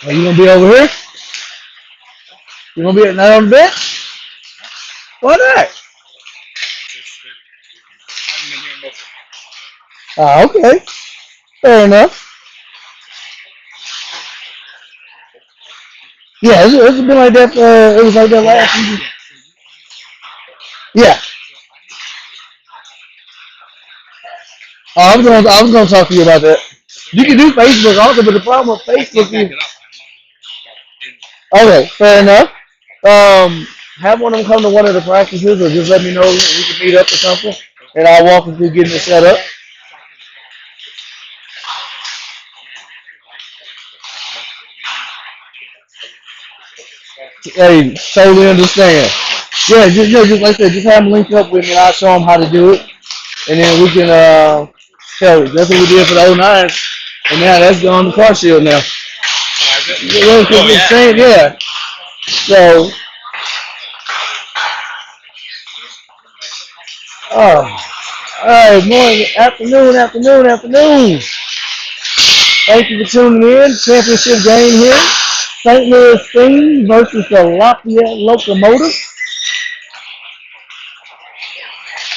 Are you gonna be over here? You gonna be not on the bench? Why not? Ah, okay. Fair enough. Yeah, it's been like that. It was like that last season. Yeah. I was gonna talk to you about that. You can do Facebook also, but the problem with Facebook is okay. Fair enough. Um, have one of them come to one of the practices, or just let me know we can meet up or something, and I'll walk you through getting it set up. Hey, totally understand. Just like I said, just have them link up with me, and I'll show them how to do it, and then we can hell, that's what we did for the '09s, and now that's going to car shield now. Yeah, because it's same, yeah. So, oh, all right, morning, afternoon. Thank you for tuning in. Championship game here. St. Louis Steam versus the Lafayette Locomotives.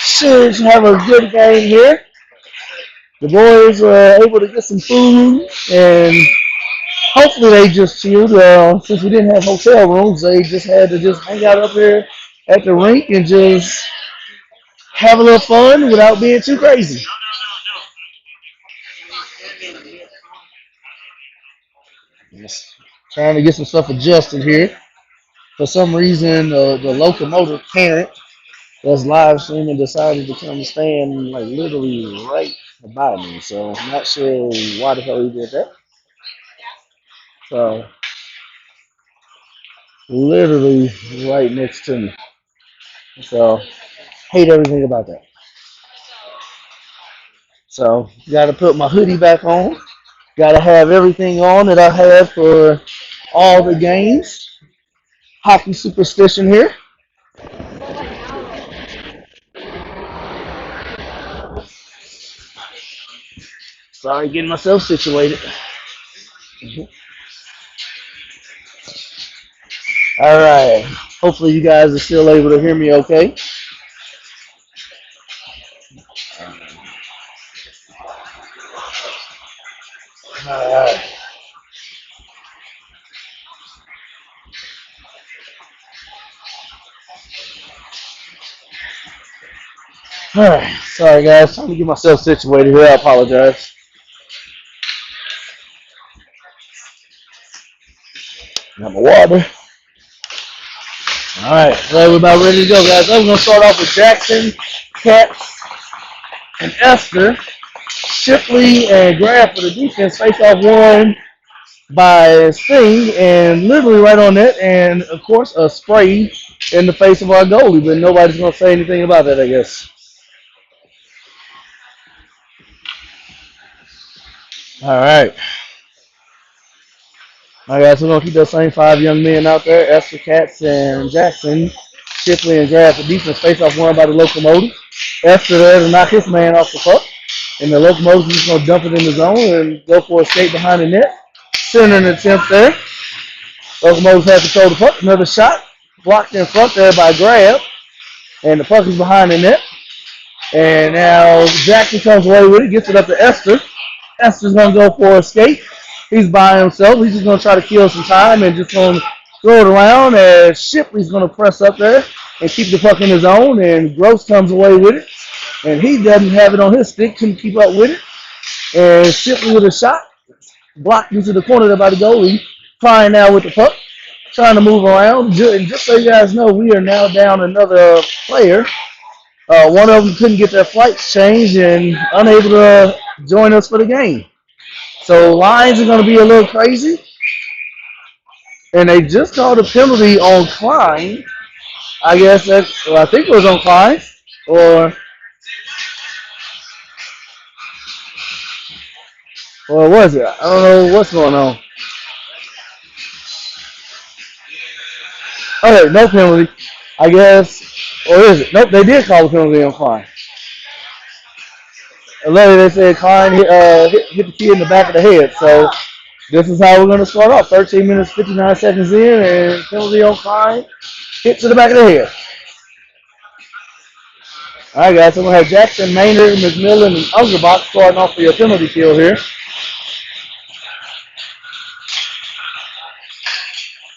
Should have a good game here. The boys were able to get some food, and hopefully they just chilled. Since we didn't have hotel rooms, they just had to just hang out up here at the rink and just have a little fun without being too crazy. Just trying to get some stuff adjusted here. For some reason, the locomotive parent that's live streaming decided to come stand like literally right by me. So I'm not sure why the hell he did that. So literally right next to me. So hate everything about that. So got to put my hoodie back on. Got to have everything on that I have for all the games. Hockey superstition here. Sorry, getting myself situated. All right. Hopefully you guys are still able to hear me okay. All right. All right. Sorry, guys. Trying to get myself situated here. I apologize. Got my water. All right. So we're about ready to go, guys. I'm going to start off with Jackson, Katz, and Esther. Shipley and Grab for the defense. Face off one by Singh, and literally right on that, and of course a spray in the face of our goalie, but nobody's gonna say anything about that, I guess. All right, all right, so we're gonna keep those same five young men out there: Esther, Katz, and Jackson. Shipley and Grab for defense. Face off one by the Locomotive. Esther there to knock his man off the puck, and the Locomotive is just gonna dump it in the zone and go for a skate behind the net. Center an attempt there. Locomotive has control of the puck. Another shot blocked in front there by Grab. And the puck is behind the net. And now Jackson comes away with it, gets it up to Esther. Esther's going to go for a skate. He's by himself. He's just going to try to kill some time and just going to throw it around as Shipley's going to press up there and keep the puck in his own. And Gross comes away with it. And he doesn't have it on his stick, couldn't keep up with it. And Shipley with a shot. blocked into the corner by the goalie. Klein now with the puck, trying to move around. And just so you guys know, we are now down another player. One of them couldn't get their flights changed and unable to join us for the game. So lines are going to be a little crazy. And they just called a penalty on Klein. I guess I think it was on Klein. Or was it? I don't know what's going on. Okay, no penalty. I guess. Or is it? Nope, they did call a penalty on Klein. Later they said Klein hit the kid in the back of the head. So this is how we're going to start off. 13 minutes, 59 seconds in, and penalty on Klein. Hit to the back of the head. All right, guys. So we're going to have Jackson, Maynard, McMillan, and Ungerbach starting off for your penalty kill here.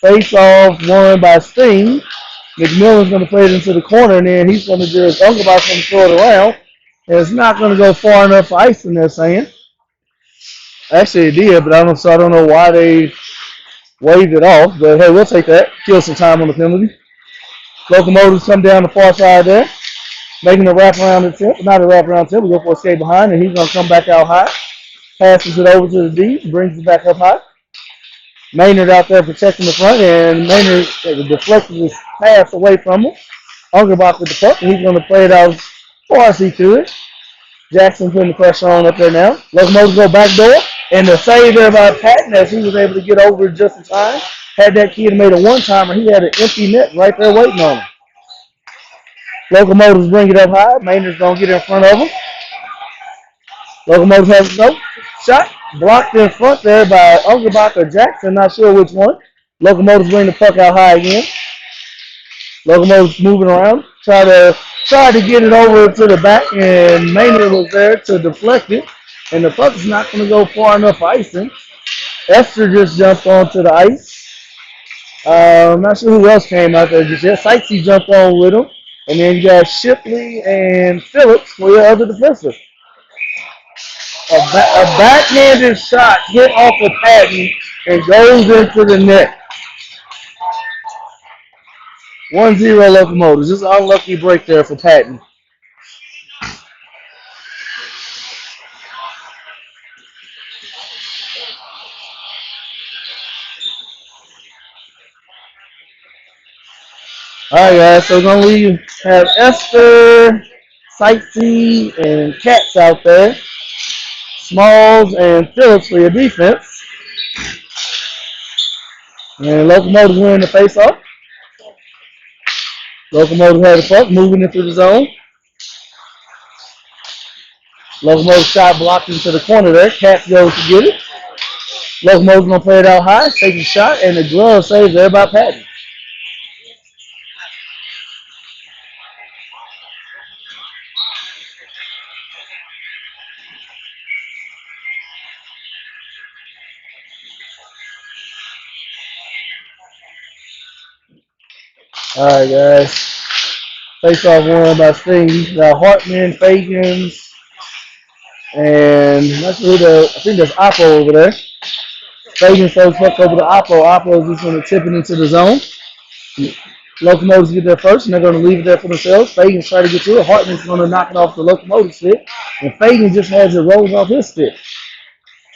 Face off won by Sting. McMillan's going to play it into the corner, and then he's going to do his Ungerbach's going to throw it around. And it's not going to go far enough for icing, they're saying. Actually, it did, but I don't know why they waved it off. But hey, we'll take that. Kill some time on the penalty. Locomotives come down the far side there, making a wraparound attempt. Not a wraparound attempt. We go for a skate behind, and he's going to come back out high. Passes it over to the D, brings it back up high. Maynard out there protecting the front, and Maynard deflected his pass away from him. Ungerbach with the puck, and he's going to play it out as far as he could. Jackson putting the pressure on up there now. Locomotives go back door, and the save there by Patton as he was able to get over just in time. Had that kid made a one-timer, he had an empty net right there waiting on him. Locomotives bring it up high. Maynard's going to get in front of him. Locomotives has a go. Shot blocked in front there by Ungerbach or Jackson, not sure which one. Locomotives bring the puck out high again. Locomotives moving around, try to get it over to the back, and Maynard was there to deflect it, and the puck's not going to go far enough for icing. Esther just jumped onto the ice. I'm not sure who else came out there just yet. Sightsee jumped on with him, and then you got Shipley and Phillips for your other defensive. A backhanded shot hit off of Patton and goes into the net. 1-0 Locomotives. Just an unlucky break there for Patton. All right, guys. So we're going to have Esther, Sightsee, and Katz out there. Smalls and Phillips for your defense. And Locomotives win the face-off. Locomotives had the puck, moving into the zone. Locomotive shot blocked into the corner there. Katz goes to get it. Locomotive's going to play it out high, take a shot, and the glove saves there by Patton. All right, guys. Face-off won by Sting. Got Hartman, Fagans, and not sure who I think there's Oppo over there. Fagans throws puck over to Oppo. Oppo is just going to tip it into the zone. Locomotives get there first, and they're going to leave it there for themselves. Fagans try to get to it. Hartman's going to knock it off the Locomotive stick, and Fagans just has it rolled off his stick.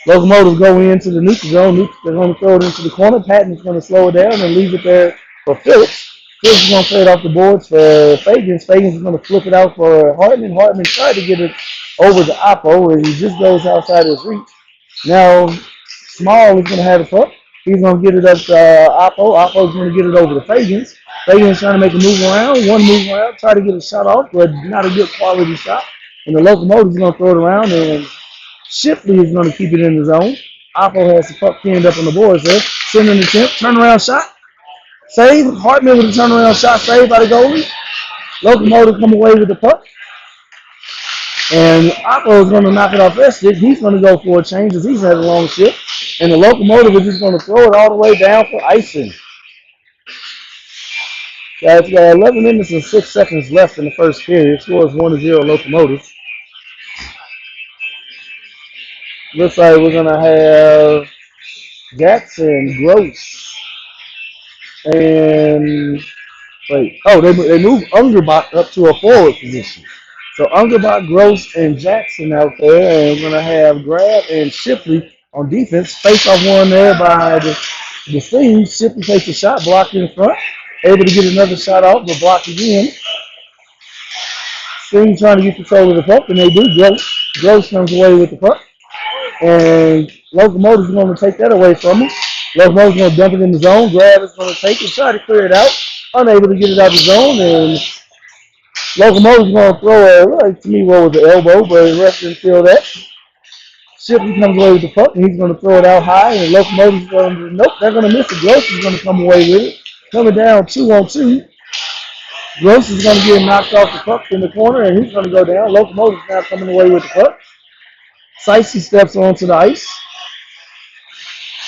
Locomotives go into the neutral zone. They're going to throw it into the corner. Patton's going to slow it down and leave it there for Phillips. Phillips is going to play it off the boards for Fagans. Fagans is going to flip it out for Hartman. Hartman tried to get it over to Oppo, and he just goes outside his reach. Now, Small is going to have the puck. He's going to get it up to Oppo. Oppo's going to get it over to Fagans. Fagans trying to make a move around. One move around, try to get a shot off, but not a good quality shot. And the Locomotive is going to throw it around, and Shipley is going to keep it in the zone. Oppo has the puck pinned up on the boards there. Sending attempt, turnaround shot. Save. Hartman with a turnaround shot saved by the goalie. Locomotive come away with the puck. And Oppo is going to knock it off that stick. He's going to go for a change as he's had a long shift. And the Locomotive is just going to throw it all the way down for icing. Guys, we got 11 minutes and 6 seconds left in the first period. Score is 1-0 Locomotives. Looks like we're gonna have Jackson, Gross, and wait. Oh, they moved Ungerbach up to a forward position. So Ungerbach, Gross, and Jackson out there, and we're gonna have Grab and Shipley on defense. Face off one there by the Sting. Shipley takes a shot, blocked in front, able to get another shot off, but blocked again. Sting trying to get control of the puck, and they do. Gross comes away with the puck. And Locomotives going to take that away from him. Locomotives going to dump it in the zone. Grab is going to take it, try to clear it out. Unable to get it out of the zone. And Locomotives going to throw like to me, what was the elbow, but the ref didn't feel that. Shipley comes away with the puck, and he's going to throw it out high. And Locomotives going to, nope, they're going to miss it. Gross is going to come away with it. Coming down 2-on-2. Gross is going to get knocked off the puck in the corner, and he's going to go down. Locomotives now coming away with the puck. Sicey steps onto the ice.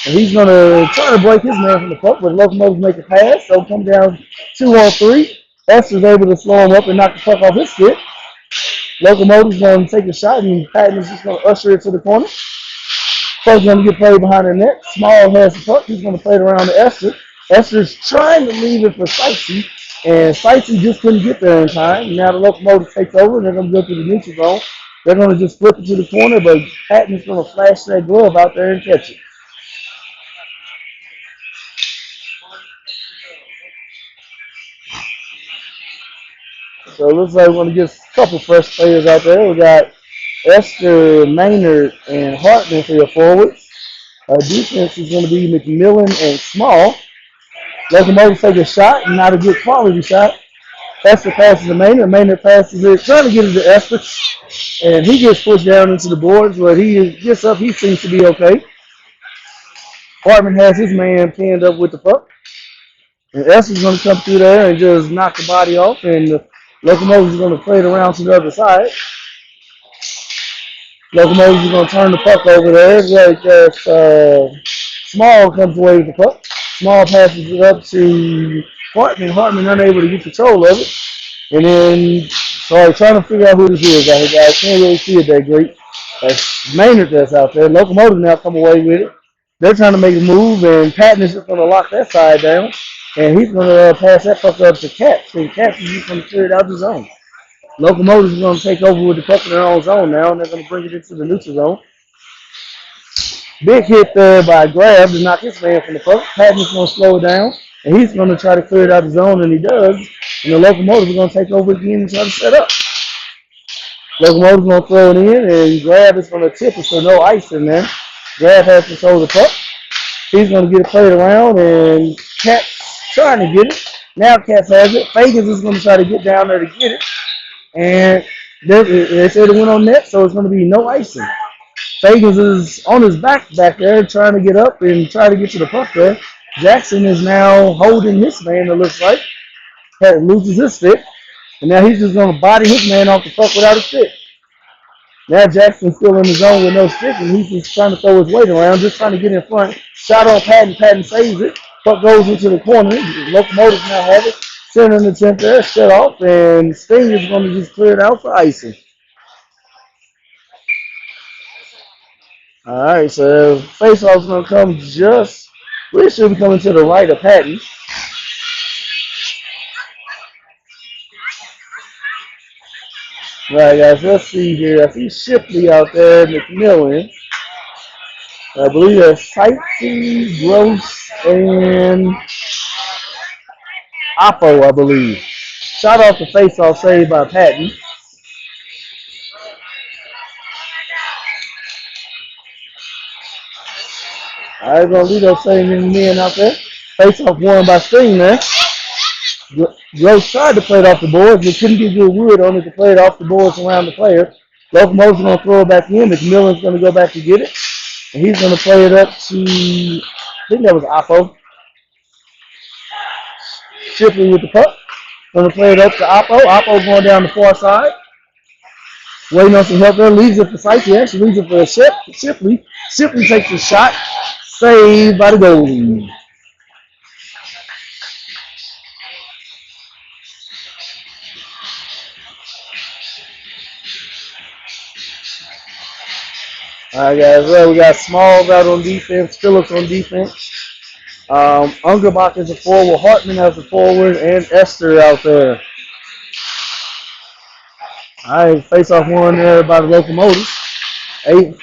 And he's going to try to break his man from the puck, but Locomotives make a pass. So come down 2-on-3. Esther's able to slow him up and knock the puck off his stick. Locomotives going to take a shot, and Patton is just going to usher it to the corner. Puck's going to get played behind the net. Small has the puck. He's going to play it around to Esther. Esther's trying to leave it for Sicey, and Sicey just couldn't get there in time. Now the Locomotives takes over, and they're going to go to the neutral zone. They're going to just flip it to the corner, but Patton is going to flash that glove out there and catch it. So it looks like we're going to get a couple fresh players out there. We got Esther, Maynard, and Hartman for your forwards. Our defense is going to be McMillan and Small. Locomotives take a shot, and not a good quality shot. Esther passes to Maynard. Maynard passes it, trying to get it to Esther. And he gets pushed down into the boards, but he gets up. He seems to be okay. Hartman has his man pinned up with the puck. And Esther's going to come through there and just knock the body off, and the Locomotives is going to play it around to the other side. Locomotives is going to turn the puck over there. Like Small comes away with the puck. Small passes it up to Hartman. Hartman unable to get control of it. And then, sorry, trying to figure out who this is. I can't really see it that great. That's Maynard that's out there. Locomotive now come away with it. They're trying to make a move, and Patton is just going to lock that side down. And he's going to pass that puck up to Katz. And Katz is just going to clear it out the zone. Locomotives is going to take over with the puck in their own zone now, and they're going to bring it into the neutral zone. Big hit there by Grab to knock his man from the puck. Patton's going to slow it down, and he's going to try to clear it out of the zone, and he does. And the Locomotive is going to take over again and try to set up. Locomotive is going to throw it in, and Grab is going to tip it, so no ice in there. Grab has control of the puck. He's going to get it played around, and Katz trying to get it. Now Katz has it. Fagans is going to try to get down there to get it. And they said it went on net, so it's going to be no icing. Fagans is on his back there, trying to get up and try to get to the puck there. Jackson is now holding his man, it looks like. Loses his stick. And now he's just going to body his man off the puck without a stick. Now Jackson's still in the zone with no stick, and he's just trying to throw his weight around, just trying to get in front. Shot on Patton. Patton saves it. Puck goes into the corner. The Locomotives now have it. Center in the attempt there, shut off, and Sting is going to just clear it out for icing. All right, so face-off's going to come just, we should be coming to the right of Patton. All right, guys, let's see here. I see Shipley out there, McMillan. I believe that's Sightsee, Gross, and Oppo, I believe. Shot off the face-off, saved by Patton. All right, going to lead those same men out there. Face-off won by Sting there. Gross tried to play it off the boards, but couldn't get good wood on it to play it off the boards around the player. Locomotive's going to throw it back in. McMillan's going to go back to get it. And he's going to play it up to, I think that was Oppo. Shipley with the puck. Going to play it up to Oppo. Oppo going down the far side. Waiting on some help there. Leaves it for Sykes. He actually leaves it for Shipley. Shipley takes the shot. Saved by the goalie. All right, guys. Well, we got Smalls out on defense, Phillips on defense. Ungerbach is a forward, Hartman as a forward, and Esther out there. All right, face-off one there by the Locomotives.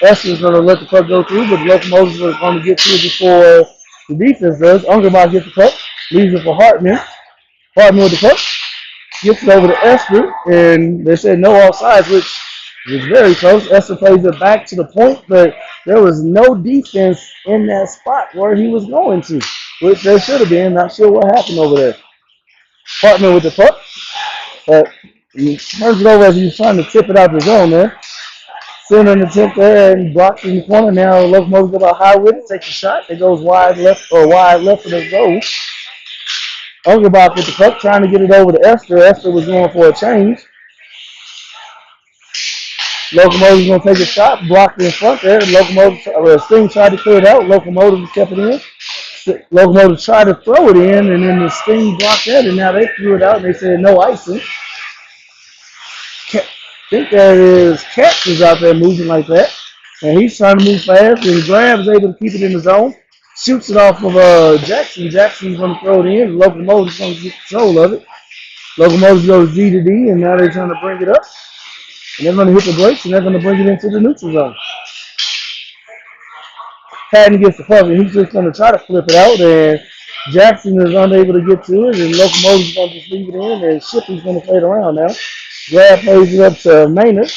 Esther's going to let the puck go through, but the Locomotives are going to get to it before the defense does. Ungerbach gets the puck, leaves it for Hartman. Hartman with the puck, gets it over to Esther, and they said no offsides, which was very close. Esther plays it back to the point, but there was no defense in that spot where he was going to, which there should have been. Not sure what happened over there. Hartman with the puck, but he turns it over as he's trying to tip it out the zone there. Center in the tip there and blocks in the corner. Now Locomotives go about high with it, takes a shot. It goes wide left for the goal. Ungerbach with the puck, trying to get it over to Esther. Esther was going for a change. Locomotives going to take a shot, blocked in front there. Sting tried to clear it out. Locomotives kept it in. Locomotives tried to throw it in, and then the Sting blocked that, and now they threw it out, and they said no icing. I think that is Katz is out there moving like that, and he's trying to move fast, and Grab's able to keep it in the zone. Shoots it off of Jackson. Jackson's going to throw it in. Locomotives going to get control of it. Locomotives go Z to D, and now they're trying to bring it up. And they're going to hit the brakes, and they're going to bring it into the neutral zone. Patton gets the puck, and he's just going to try to flip it out, and Jackson is unable to get to it, and Locomotive's going to just leave it in, and Shipley's going to play it around now. Grab plays it up to Maynard.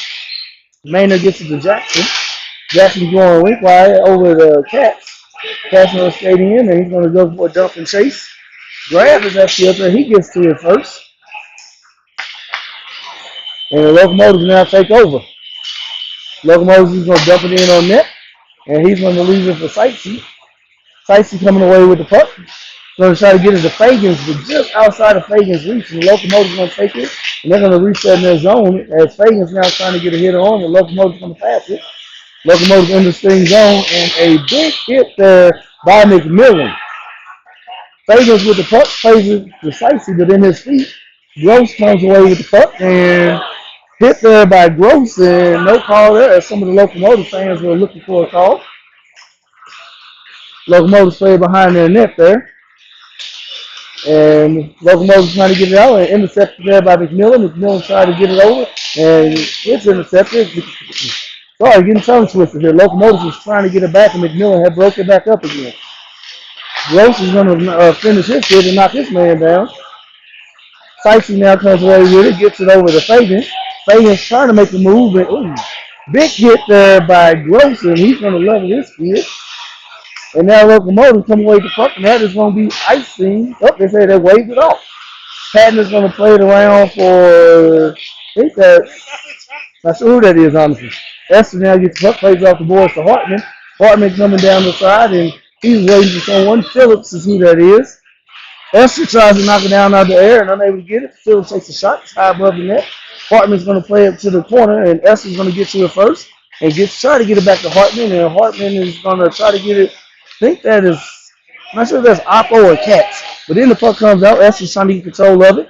Maynard gets it to Jackson. Jackson's going link wide over to Katz. Katz going to skate in, and he's going to go for a dump and chase. Grab is actually up there. He gets to it first. And the Locomotives now take over. Locomotives is going to dump it in on net. And he's going to leave it for Sightsee. Sightsee coming away with the puck. Going to try to get it to Fagans, but just outside of Fagans' reach. And the Locomotives going to take it. And they're going to reset in their zone as Fagans now trying to get a hit on. The Locomotives going to pass it. Locomotives in the Sting zone. And a big hit there by McMillan. Fagans with the puck, plays it precisely, but in his feet, Gross comes away with the puck and hit there by Gross, and no call there as some of the Locomotive fans were looking for a call. Locomotives played behind their net there. And Locomotives trying to get it out and intercepted there by McMillan. McMillan tried to get it over, and it's intercepted. Sorry, getting tongue twisted here. Locomotives was trying to get it back, and McMillan had broke it back up again. Gross is going to finish his hit and knock his man down. Sightsee now comes away with it, gets it over to Fagan. Fagan's trying to make a move, and big hit there by Gross, and he's going to level his field. And now Locomotive come away with the puck, and that is going to be icing. Oh, they say they waved it off. Patton is going to play it around for, I think that's, not sure who that is, honestly. Esther now gets the puck, plays off the boards to Hartman. Hartman coming down the side, and he's waiting for someone. Phillips is who that is. Esther tries to knock it down out of the air and unable to get it. Phillips takes a shot, it's high above the net. Hartman's going to play it to the corner, and Esther's going to get to it first and try to get it back to Hartman, and Hartman is going to try to get it. I think that is, I'm not sure if that's Oppo or Katz, but then the puck comes out. Esther's trying to get control of it,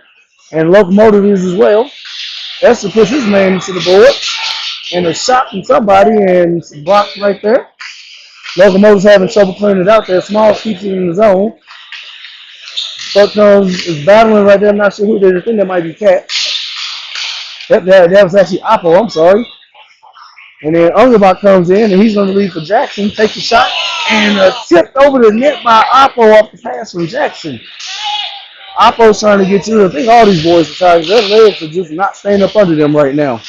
and Locomotive is as well. Esther puts his man into the board, and a shot from somebody, and it's blocked right there. Locomotive's having trouble clearing it out there. Smalls keeps it in the zone. Puck comes, is battling right there. I'm not sure who it is. I think that might be Katz. That was actually Oppo, I'm sorry. And then Ungerbach comes in, and he's going to lead for Jackson. Takes a shot, and tipped over the net by Oppo off the pass from Jackson. Oppo's trying to get to it. I think all these boys are trying. Their legs are just not staying up under them right now.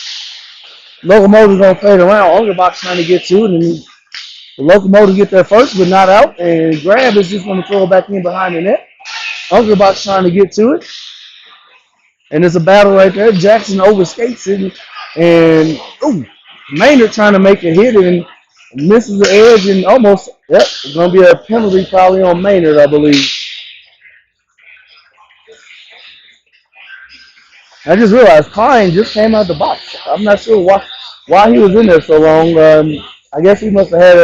Locomotive's going to fade around. Ungerbach's trying to get to it, and the Locomotive get there first, but not out. And Grab is just going to throw it back in behind the net. Ungerbach's trying to get to it. And there's a battle right there. Jackson overskates it, and Maynard trying to make a hit and misses the edge and almost, it's going to be a penalty probably on Maynard, I believe. I just realized Klein just came out the box. I'm not sure why he was in there so long. I guess he must have had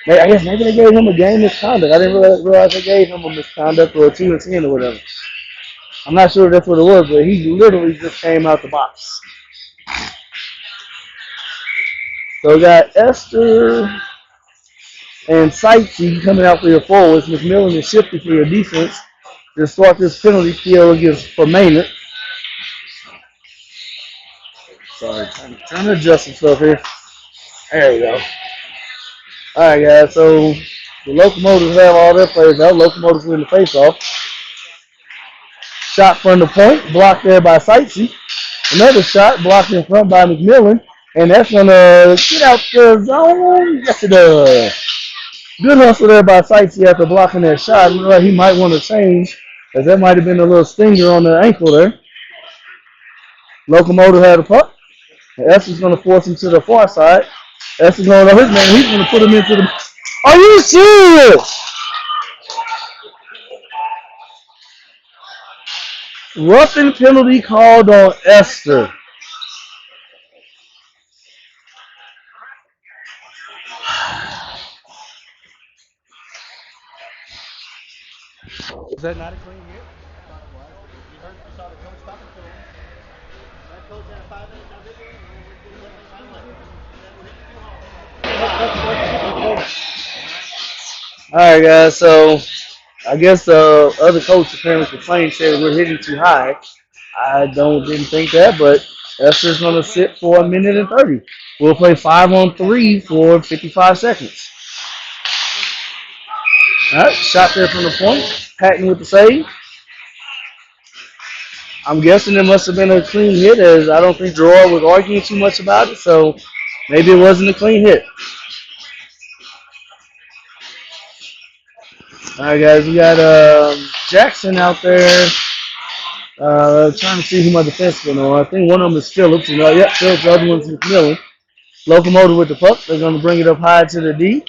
I guess maybe they gave him a game misconduct. I didn't realize they gave him a misconduct or a 2 and 10 or whatever. I'm not sure if that's what it was, but he literally just came out the box. So we got Esther and Sightsee coming out for your forwards. McMillan and Shifty for your defense. To start this penalty kill against for Maynard. Sorry, trying to adjust some stuff here. There we go. All right, guys. So the Locomotives have all their players out. Locomotives win the face-off. Shot from the point, blocked there by Sightsee. Another shot blocked in front by McMillan, and that's gonna get out the zone. Yes, it does. Good hustle there by Sightsee after blocking that shot. Looked like he might want to change, as that might have been a little stinger on the ankle there. Locomotive had a puck. And Esther's gonna force him to the far side. Esther's going to his man. He's gonna put him into the. Are you serious? Roughing penalty called on Esther. Is that not a clean hit? You saw the coach talking to him. That coach had 5 minutes on video. All right, guys. So I guess the other coach apparently complained, said we're hitting too high. I didn't think that, but Esther's gonna sit for 1 minute and 30. We'll play 5-on-3 for 55 seconds. All right, shot there from the point. Patton with the save. I'm guessing it must have been a clean hit, as I don't think Gerard was arguing too much about it, so maybe it wasn't a clean hit. All right, guys, we got Jackson out there trying to see who my defensemen are. I think one of them is Phillips. Phillips, the other one's McMillan. Locomotive with the puck. They're going to bring it up high to the D.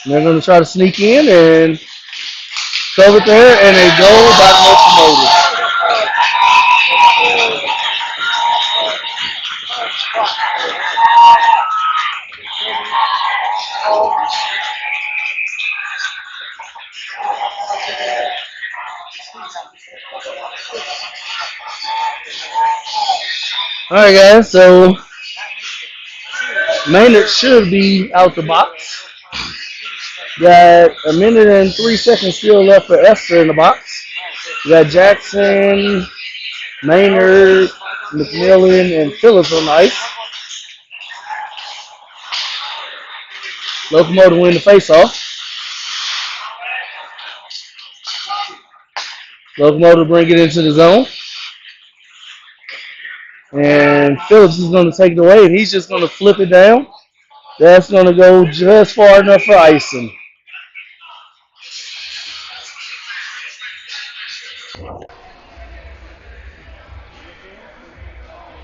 And they're going to try to sneak in and cover it there, and a goal by the Locomotive. All right, guys, so Maynard should be out the box. Got 1 minute and 3 seconds still left for Esther in the box. We got Jackson, Maynard, McMillan, and Phillips on the ice. Locomotive win the faceoff. Locomotive bring it into the zone. And Phillips is going to take it away, and he's just going to flip it down. That's going to go just far enough for icing.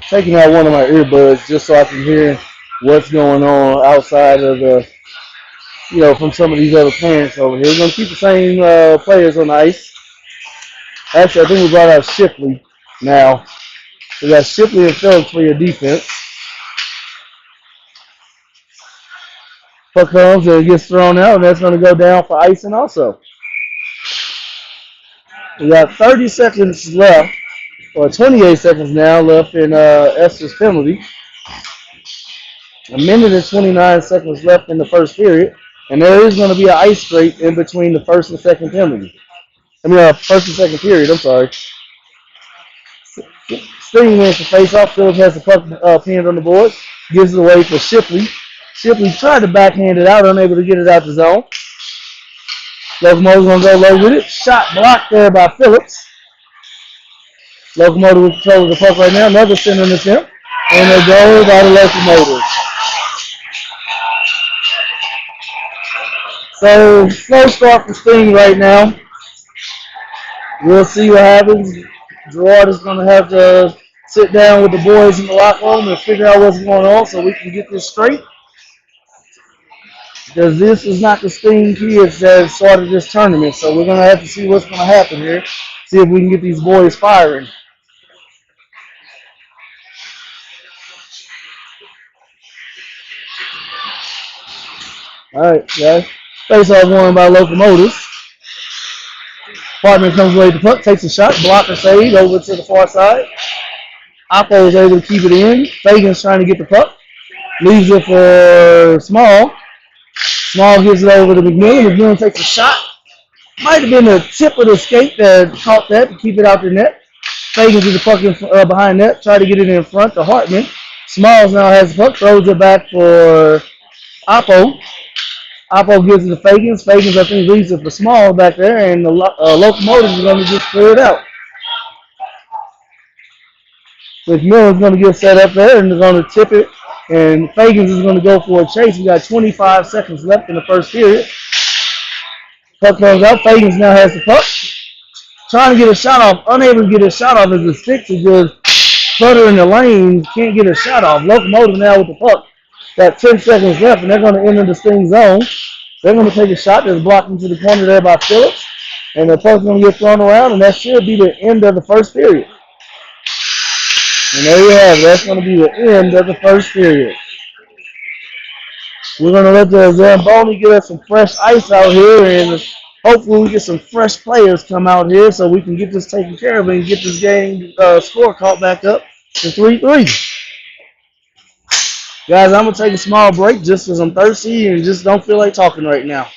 Taking out one of my earbuds just so I can hear what's going on outside of the, from some of these other parents over here. We're going to keep the same players on the ice. Actually, I think we brought out Shipley now. We got Shipley and Phillips for your defense. Puck comes and gets thrown out, and that's going to go down for icing also. We got 30 seconds left, or 28 seconds now left in Esther's penalty. 1 minute and 29 seconds left in the first period, and there is going to be an ice scrape in between the first and second penalty. First and second period, I'm sorry. Sting wins the face-off. Phillips has the puck pinned on the board. Gives it away for Shipley. Shipley tried to backhand it out, unable to get it out the zone. Locomotive's going to go low with it. Shot blocked there by Phillips. Locomotive with control of the puck right now. Another centering attempt. And a goal by the Locomotive. So, slow start for Sting right now. We'll see what happens. Gerard is going to have to sit down with the boys in the locker room and figure out what's going on so we can get this straight. Because this is not the Sting kids that started this tournament. So we're going to have to see what's going to happen here. See if we can get these boys firing. All right, guys. Face-off won by Locomotives. Partner comes away with the puck, takes a shot, blocker save over to the far side. Oppo is able to keep it in. Fagan's trying to get the puck. Leaves it for Small. Small gives it over to McMillan. McMillan takes a shot. Might have been the tip of the skate that caught that to keep it out the net. Fagan to the puck behind net. Try to get it in front to Hartman. Smalls now has the puck. Throws it back for Oppo. Oppo gives it to Fagans. Fagans, I think, leaves it for Small back there. And the Locomotives are going to just clear it out. McMillan's going to get set up there and they're going to tip it. And Fagans is going to go for a chase. We got 25 seconds left in the first period. Puck comes out. Fagans now has the puck. Trying to get a shot off. Unable to get a shot off as the sticks is just flutter in the lane. Can't get a shot off. Locomotive now with the puck. Got 10 seconds left and they're going to enter the sting zone. They're going to take a shot that's blocked into the corner there by Phillips. And the puck's going to get thrown around and that should be the end of the first period. And there you have it. That's going to be the end of the first period. We're going to let the Zamboni get us some fresh ice out here, and hopefully we get some fresh players come out here so we can get this taken care of and get this game score caught back up to 3-3. Guys, I'm going to take a small break just because I'm thirsty and just don't feel like talking right now.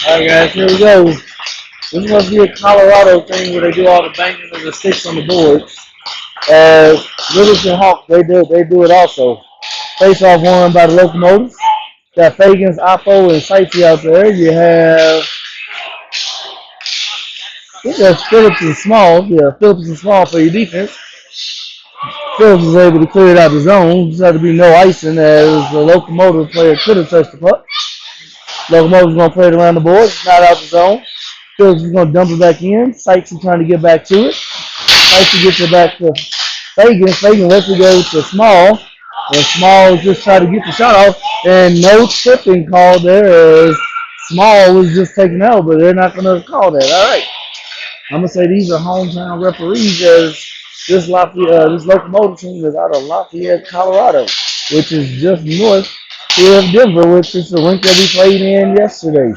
Alright guys, here we go. This must be a Colorado thing where they do all the banging of the sticks on the boards. Littleton Hawk, they do it also. Face off one by the Locomotives. Got Fagans, Oppo, and Sightsee out there. You have, I think that's Phillips and Small. Yeah, Phillips and Small for your defense. Phillips was able to clear it out the zone. Just had to be no icing as the Locomotive player could have touched the puck. Locomotive's going to play it around the board. It's not out the zone. Phillips is going to dump it back in. Sykes is trying to get back to it. Sykes gets it back to Fagan. Fagan lets it go to Small. And Small just trying to get the shot off. And no tripping call there as Small was just taken out, but they're not going to call that. All right. I'm going to say these are hometown referees as this Locomotive team is out of Lafayette, Colorado, which is just north here of Denver, which is the rink that we played in yesterday.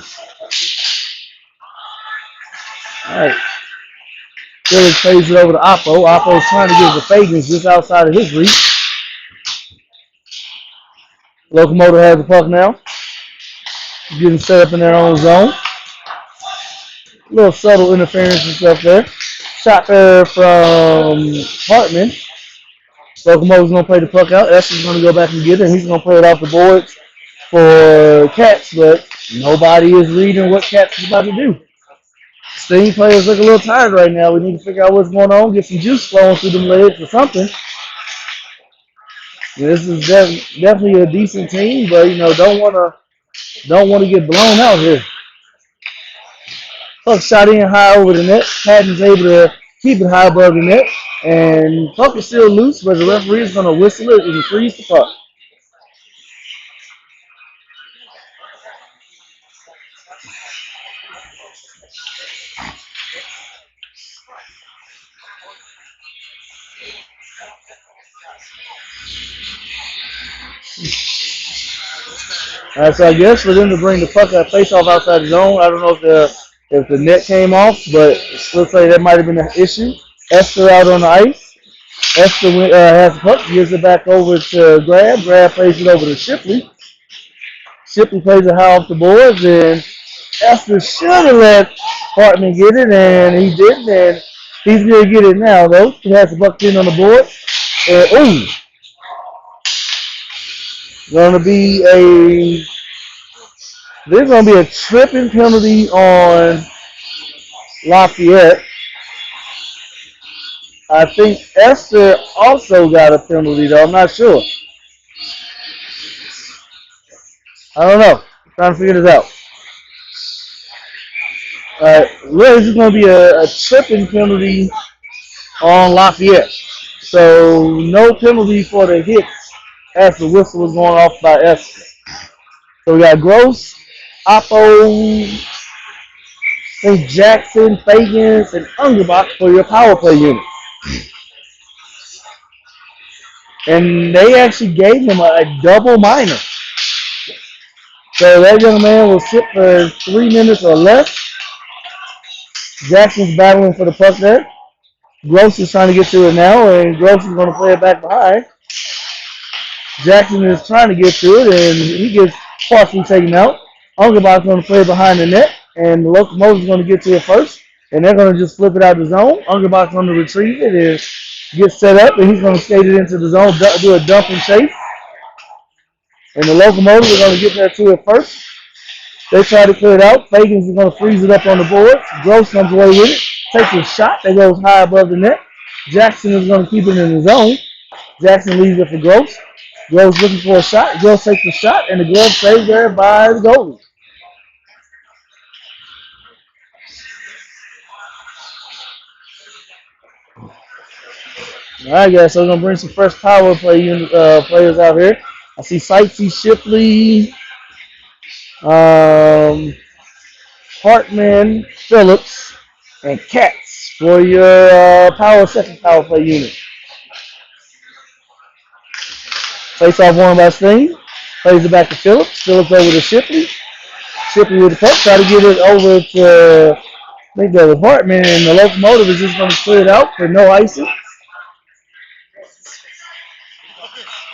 All right. Phillips plays it over to Oppo. Oppo's trying to get the Fagans just outside of his reach. Locomotive has the puck now. Getting set up in their own zone. A little subtle interference and stuff there. Shot there from Hartman. Locomotive's going to play the puck out. Estes going to go back and get it. He's going to play it off the boards for Cats, but nobody is reading what Cats is about to do. Sting players look a little tired right now. We need to figure out what's going on, get some juice flowing through them legs or something. This is definitely a decent team, but don't want to get blown out here. Puck shot in high over the net. Patton's able to keep it high above the net, and puck is still loose, but the referee is going to whistle it and freeze the puck. All right, so I guess for them to bring the puck out face off outside the zone, I don't know if the net came off, but let's say that might have been an issue. Esther out on the ice. Esther has the puck, gives it back over to Grab. Grab plays it over to Shipley. Shipley plays it high off the boards, and Esther should have let Hartman get it, and he didn't, and he's going to get it now, though. He has the puck in on the board. And, there's going to be a tripping penalty on Lafayette. I think Esther also got a penalty, though. I'm not sure. I don't know. I'm trying to figure this out. Really, this is going to be a tripping penalty on Lafayette. So, no penalty for the hits as the whistle was going off by Esther. So, we got Gross, Oppo, St. Jackson, Fagans, and Ungerbach for your power play unit. And they actually gave him a double minor. So that young man will sit for 3 minutes or less. Jackson's battling for the puck there. Gross is trying to get to it now, and Gross is going to play it back behind. Jackson is trying to get to it, and he gets partially taken out. Ungerbach's going to play it behind the net, and the Locomotive's going to get to it first, and they're going to just flip it out the zone. Ungerbach's going to retrieve it and get set up, and he's going to skate it into the zone, do a dump and chase. And the Locomotives are going to get there to it first. They try to clear it out. Fagans is going to freeze it up on the board. Gross comes away with it. Takes a shot that goes high above the net. Jackson is going to keep it in the zone. Jackson leaves it for Gross. Gross looking for a shot. Gross takes the shot, and the glove saved there by the goalie. All right, guys, so we're going to bring some fresh power play players out here. I see Sightsee, Shipley, Hartman, Phillips, and Katz for your second power play unit. Face off one by Sting. Plays it back to Phillips. Phillips over to Shipley. Shipley with the puck. Try to get it over to, I think that was Hartman, and the Locomotive is just going to clear it out for no icing.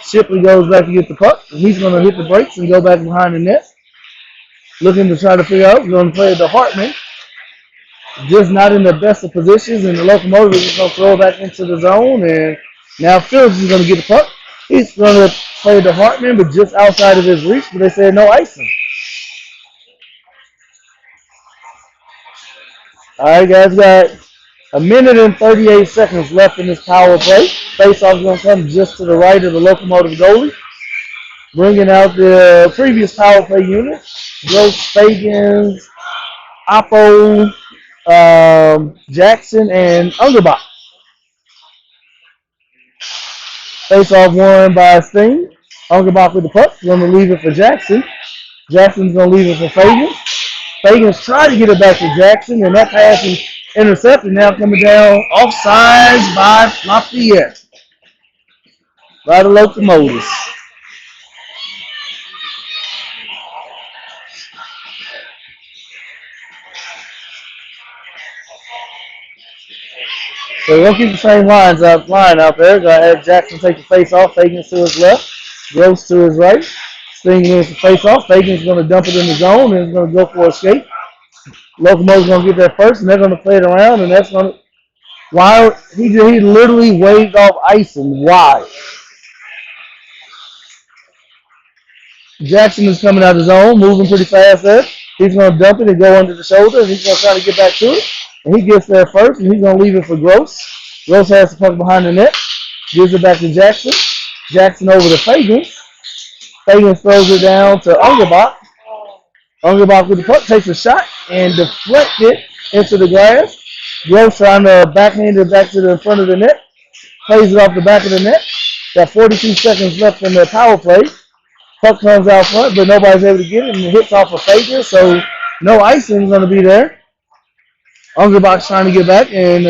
Shipley goes back to get the puck. He's going to hit the brakes and go back behind the net. looking to try to figure out. Going to play the Hartman, just not in the best of positions, and the Locomotive is going to throw it back into the zone. And now Phillips is going to get the puck. He's going to play the Hartman, but just outside of his reach. But they said no icing. All right, guys, got a minute and 38 seconds left in this power play. Face-off is going to come just to the right of the Locomotive goalie. Bringing out the previous power play unit. Gross, Fagans, Oppo, Jackson, and Ungerbach. Face-off won by Sting. Ungerbach with the puck. Going to leave it for Jackson. Jackson's going to leave it for Fagans. Fagans tried to get it back to Jackson, and that pass is intercepted. Now coming down offsides by Lafayette, by the Locomotives. So we're going to keep the same line out there. Going to have Jackson take the face off. Fagans to his left. Gross to his right. Sting wins the face off. Fagans going to dump it in the zone and is going to go for a skate. Locomotive's going to get there first, and they're going to play it around, and that's going to. While he literally waved off icing. Why? Jackson is coming out of the zone, moving pretty fast there. He's going to dump it and go under the shoulder, and he's going to try to get back to it. And he gets there first, and he's going to leave it for Gross. Gross has the puck behind the net, gives it back to Jackson. Jackson over to Fagans. Fagans throws it down to Ungerbach. Ungerbach with the puck, takes a shot, and deflects it into the glass. Gross trying to backhand it back to the front of the net. Plays it off the back of the net. Got 42 seconds left in the power play. Puck comes out front, but nobody's able to get it, and it hits off a faker, so no icing is going to be there. Ungerbach's trying to get back, and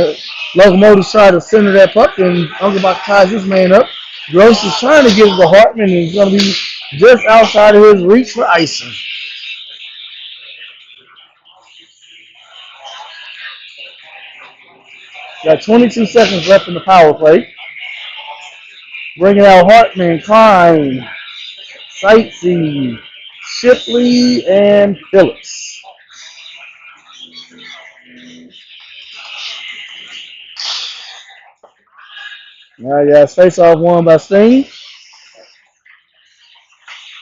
Locomotives try to center that puck, and Ungerbach ties this man up. Gross is trying to get it to Hartman, and he's going to be just outside of his reach for icing. Got 22 seconds left in the power play. Bringing out Hartman, Klein, Sightsee, Shipley, and Phillips. All right, guys, face-off won by Sting.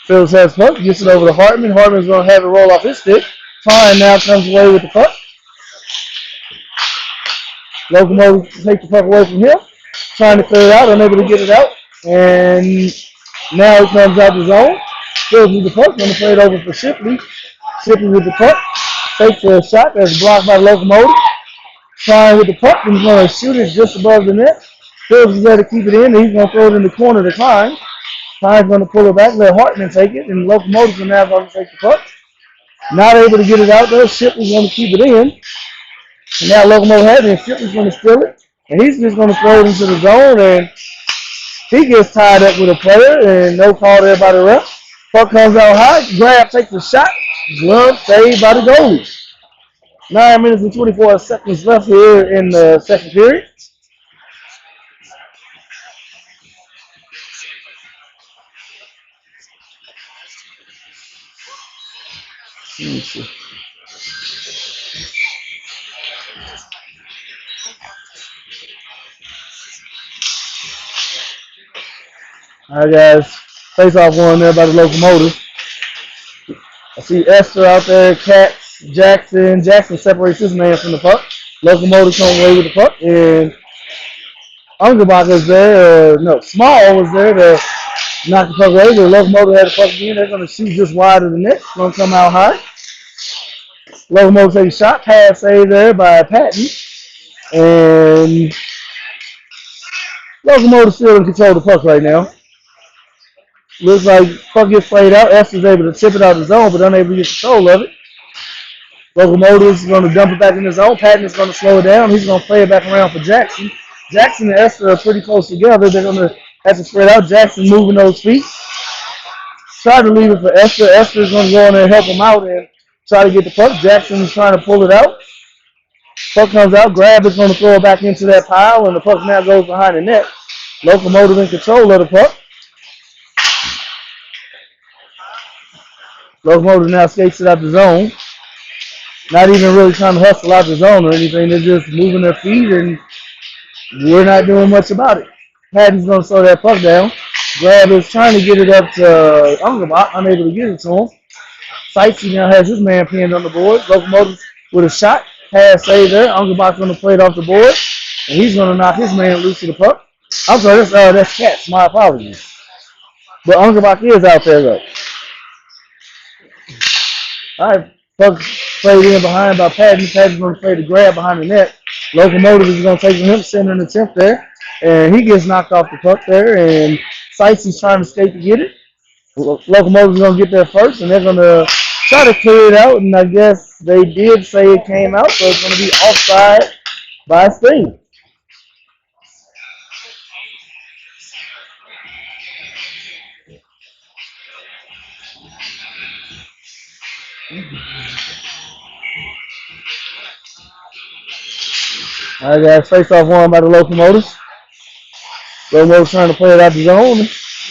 Phillips has puck, gets it over to Hartman. Hartman's going to have it roll off his stick. Klein now comes away with the puck. Locomotive takes the puck away from him, trying to clear it out, unable to get it out. And now it comes out the zone. Phillips with the puck, going to play it over for Shipley. Shipley with the puck, takes a shot that's blocked by Locomotive. Klein with the puck, and he's going to shoot it just above the net. Phillips is there to keep it in, and he's going to throw it in the corner to Klein. Klein's going to pull it back, let Hartman take it, and Locomotive's now going to take the puck. Not able to get it out there. Shipley's going to keep it in. And now Locomotive has it, and Shipley's going to steal it. And he's just going to throw it into the zone, and he gets tied up with a player, and no call there by the ref. Puck comes out high. Grab takes a shot. Glove saved by the goalie. 9 minutes and 24 seconds left here in the second period. Let me see. All right, guys. Face-off one there by the Locomotive. I see Esther out there, Katz, Jackson. Jackson separates his man from the puck. Locomotive come away with the puck, and Ungerbach is there. Small was there to knock the puck away. The Locomotive had the puck again. They're going to shoot just wide of the net. Going to come out high. Locomotive takes a shot. Pass saved there by Patton. And Locomotive still in control of the puck right now. Looks like puck gets played out. Esther's able to tip it out of the zone, but unable to get control of it. Locomotive's going to dump it back in the zone. Patton is going to slow it down. He's going to play it back around for Jackson. Jackson and Esther are pretty close together. They're going to have to spread out. Jackson moving those feet. Try to leave it for Esther. Esther's going to go in there and help him out and try to get the puck. Jackson is trying to pull it out. Puck comes out. Grab is going to throw it back into that pile, and the puck now goes behind the net. Locomotive in control of the puck. Locomotive now skates it out the zone. Not even really trying to hustle out the zone or anything. They're just moving their feet, and we're not doing much about it. Patton's going to slow that puck down. Grab is trying to get it up to Ungerbach, unable to get it to him. Sightsee now has his man pinned on the board. Locomotive with a shot. Pass save there. Ungerbach's going to play it off the board, and he's going to knock his man loose to the puck. I'm sorry, that's Cats. My apologies. But Ungerbach is out there, though. All right, puck played in behind by Patton. Patton's going to play the grab behind the net. Locomotive is going to take him center an attempt there, and he gets knocked off the puck there, and Sightsee's trying to skate to get it. Locomotive's going to get there first, and they're going to try to clear it out, and I guess they did say it came out, so it's going to be offside by Sting. All right, guys, face-off won by the Locomotives. Locomotives trying to play it out the zone.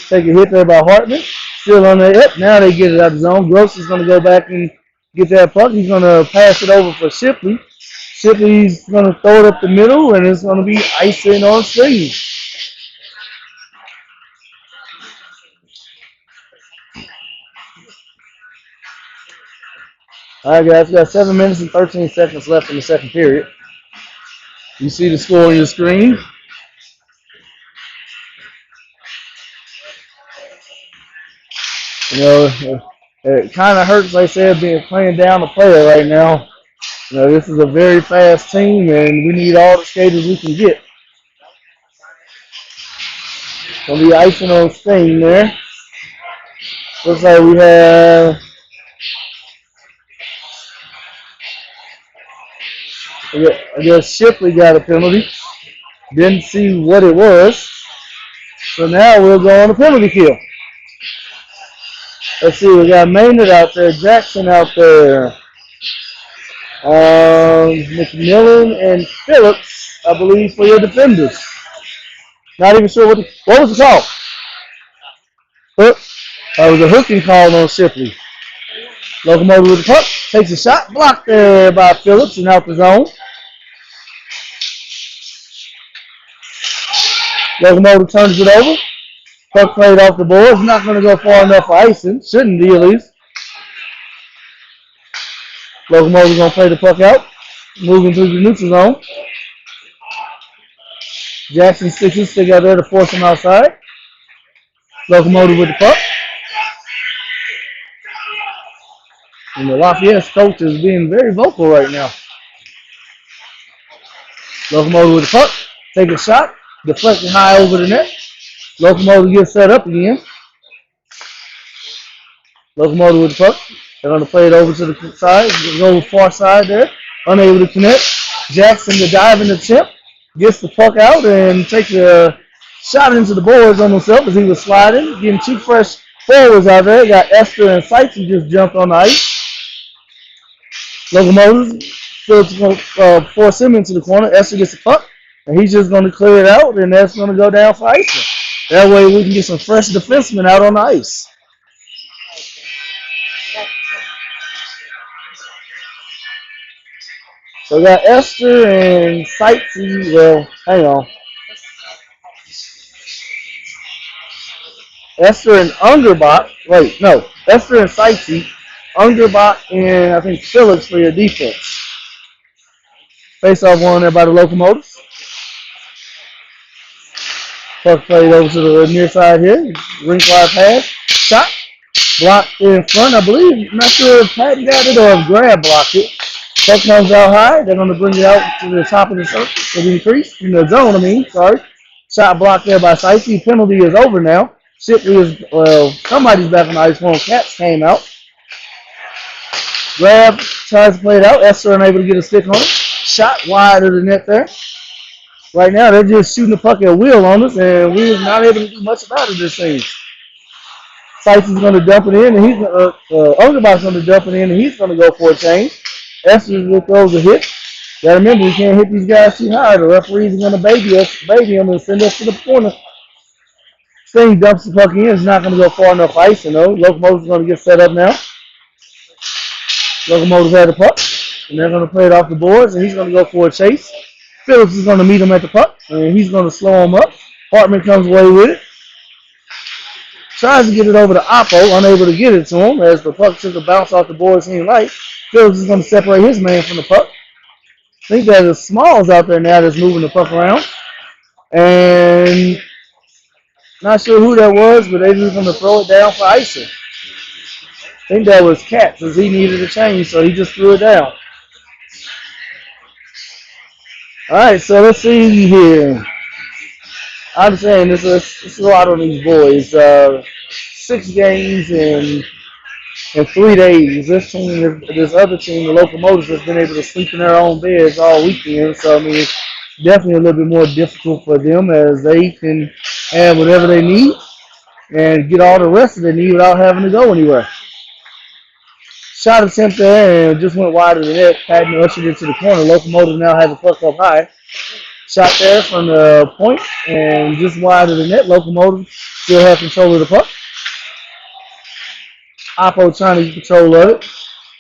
Take a hit there by Hartman. Still on there. Yep, now they get it out the zone. Gross is going to go back and get that puck. He's going to pass it over for Shipley. Shipley's going to throw it up the middle, and it's going to be icing on Sting. All right, guys, we got 7 minutes and 13 seconds left in the second period. You see the score on your screen. You know, it kind of hurts, like I said, playing down the player right now. You know, this is a very fast team, and we need all the skaters we can get. Gonna be icing on Sting there. Looks like we have. I guess Shipley got a penalty. Didn't see what it was. So now we'll go on a penalty kill. Let's see, we got Maynard out there, Jackson out there, McMillan and Phillips, I believe, for your defenders. Not even sure what was the call? That was a hooking call on Shipley. Locomotive with the puck, takes a shot, blocked there by Phillips and out the zone. Locomotive turns it over. Puck played off the board. It's not going to go far enough for icing. Shouldn't be, at least. Locomotive's going to play the puck out. Moving through the neutral zone. Jackson sticks his stick out there to force him outside. Locomotive with the puck. And the Lafayette coach is being very vocal right now. Locomotive with the puck. Take a shot. Deflected high over the net. Locomotive gets set up again. Locomotive with the puck. They're going to play it over to the side. Go far side there. Unable to connect. Jackson, the diving attempt, gets the puck out and takes a shot into the boards on himself as he was sliding. Getting two fresh forwards out there. Got Esther and Sykes who just jumped on the ice. Locomotive force him into the corner. Esther gets the puck. And he's just going to clear it out, and that's going to go down for icing. That way we can get some fresh defensemen out on the ice. So we got Esther and Sightsee. Well, hang on. Esther and Ungerbach. Wait, no. Esther and Sightsee. Ungerbach and I think Phillips for your defense. Face-off one there by the Locomotives. Puck played over to the near side here. Rink wide pass. Shot. Blocked in front, I believe. I'm not sure if Patton got it or if Grab blocked it. Puck comes out high. They're going to bring it out to the top of the circle. The crease. In the zone, sorry. Shot blocked there by Sightsee. Penalty is over now. Shipley is, somebody's back on the ice for him. Cats came out. Grab tries to play it out. Esther unable to get a stick on it. Shot wide of the net there. Right now, they're just shooting the puck at will on us, and we're not able to do much about it this thing. Sykes is going to dump it in, and he's Ungerbach's going to dump it in, and he's going to go for a change. Esther throws a hit. Gotta remember, we can't hit these guys too high. The referees are going to baby them, and send us to the corner. Sting dumps the puck in. It's not going to go far enough icing, though. Locomotive's going to get set up now. Locomotives had the puck, and they're going to play it off the boards, and he's going to go for a chase. Phillips is going to meet him at the puck, and he's going to slow him up. Hartman comes away with it. Tries to get it over to Oppo, unable to get it to him as the puck took a bounce off the boards he didn't like. Phillips is going to separate his man from the puck. I think that is Smalls out there now that's moving the puck around. And not sure who that was, but they just going to throw it down for icing. I think that was Katz as he needed a change, so he just threw it down. All right, so let's see here. I'm saying this is a lot on these boys. 6 games in 3 days. This other team, the Locomotives, has been able to sleep in their own beds all weekend. So I mean, it's definitely a little bit more difficult for them as they can have whatever they need and get all the rest that they need without having to go anywhere. Shot attempt there and just went wide of the net. Patton ushered it to the corner. Locomotive now has a puck up high. Shot there from the point and just wide of the net. Locomotive still have control of the puck. Oppo trying to get control of it.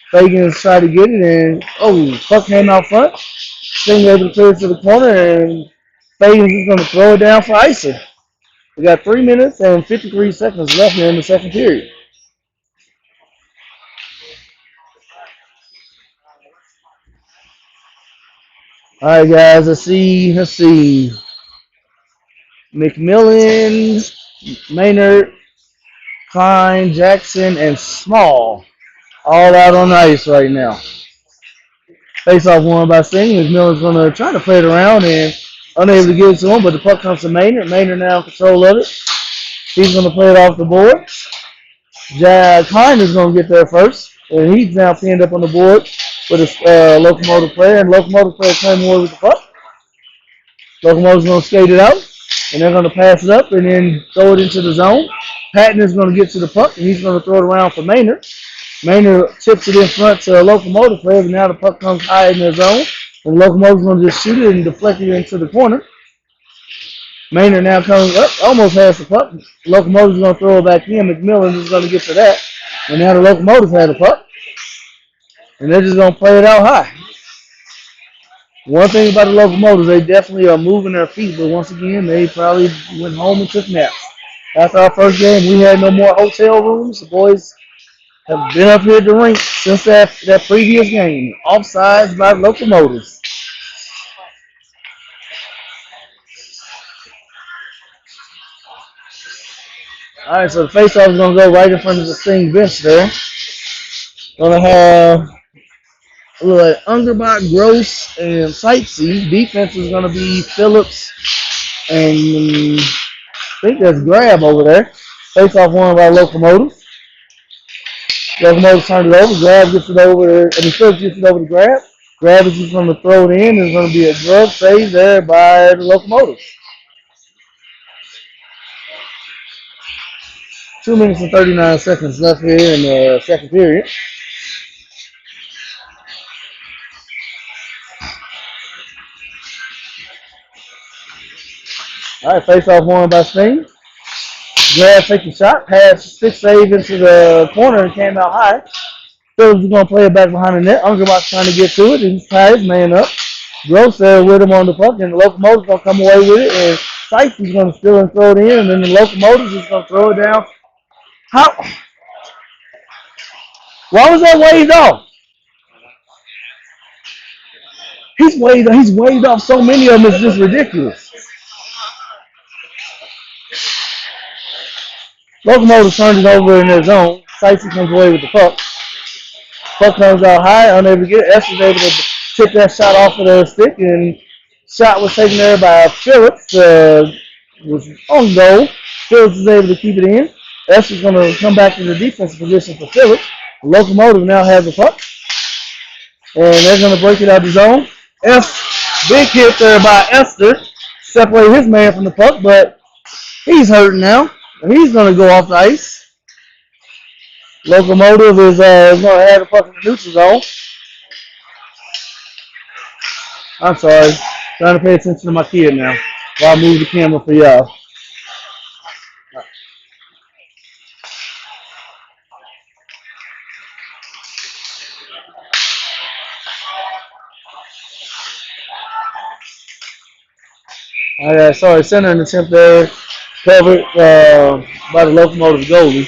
Fagan's trying to get it and puck came out front. Sting able to clear it to the corner and Fagan's is going to throw it down for icing. We got 3 minutes and 53 seconds left here in the second period. All right, guys. Let's see. McMillan, Maynard, Klein, Jackson, and Small all out on the ice right now. Face off won by Sting. McMillan's going to try to play it around and unable to get it to him, but the puck comes to Maynard. Maynard now in control of it. He's going to play it off the board. Klein is going to get there first, and he's now pinned up on the board with a Locomotive player, and Locomotive player coming away with the puck. Locomotive's going to skate it out, and they're going to pass it up and then throw it into the zone. Patton is going to get to the puck, and he's going to throw it around for Maynard. Maynard tips it in front to a Locomotive player, and now the puck comes high in the zone. And the Locomotive's going to just shoot it and deflect it into the corner. Maynard now comes up, almost has the puck. Locomotive's going to throw it back in. McMillan is going to get to that. And now the Locomotives have the puck. And they're just going to play it out high. One thing about the Locomotives, they definitely are moving their feet, but once again, they probably went home and took naps. After our first game, we had no more hotel rooms. The boys have been up here at the rink since that previous game. Offsides by Locomotives. All right, so the faceoff is going to go right in front of the Sting bench there. Going to have a little Ungerbach, Gross, and Sightsee. Defense is going to be Phillips and I think that's Grab over there. Faceoff won by Locomotive. Locomotive turned it over. Grab gets it over. Phillips gets it over to Grab. Grab is just going to throw it in. There's going to be a drug save there by the Locomotive. 2 minutes and 39 seconds left here in the second period. All right, face-off won by Sting. Grab takes the shot, pass, stick save into the corner and came out high. Phillips is going to play it back behind the net. Ungerbach's trying to get to it. He's tied his man up. Gross there with him on the puck, and the Locomotive's going to come away with it. And Sykes is going to steal and throw it in, and then the Locomotives is going to throw it down. How? Why was that waved off? He's waved off so many of them. It's just ridiculous. Locomotive turned it over in their zone. Sykes comes away with the puck. Puck comes out high, unable to get it. Esther's able to tip that shot off of the stick, and shot was taken there by Phillips. Was on goal. Phillips is able to keep it in. Esther's going to come back to the defensive position for Phillips. The Locomotive now has the puck, and they're going to break it out the zone. Big hit there by Esther. Separate his man from the puck, but he's hurting now. And he's going to go off the ice. Locomotive is going to have the puck in the neutral zone. I'm sorry. Trying to pay attention to my kid now while I move the camera for y'all. Sorry, center in the attempt there, covered by the Locomotive goalie.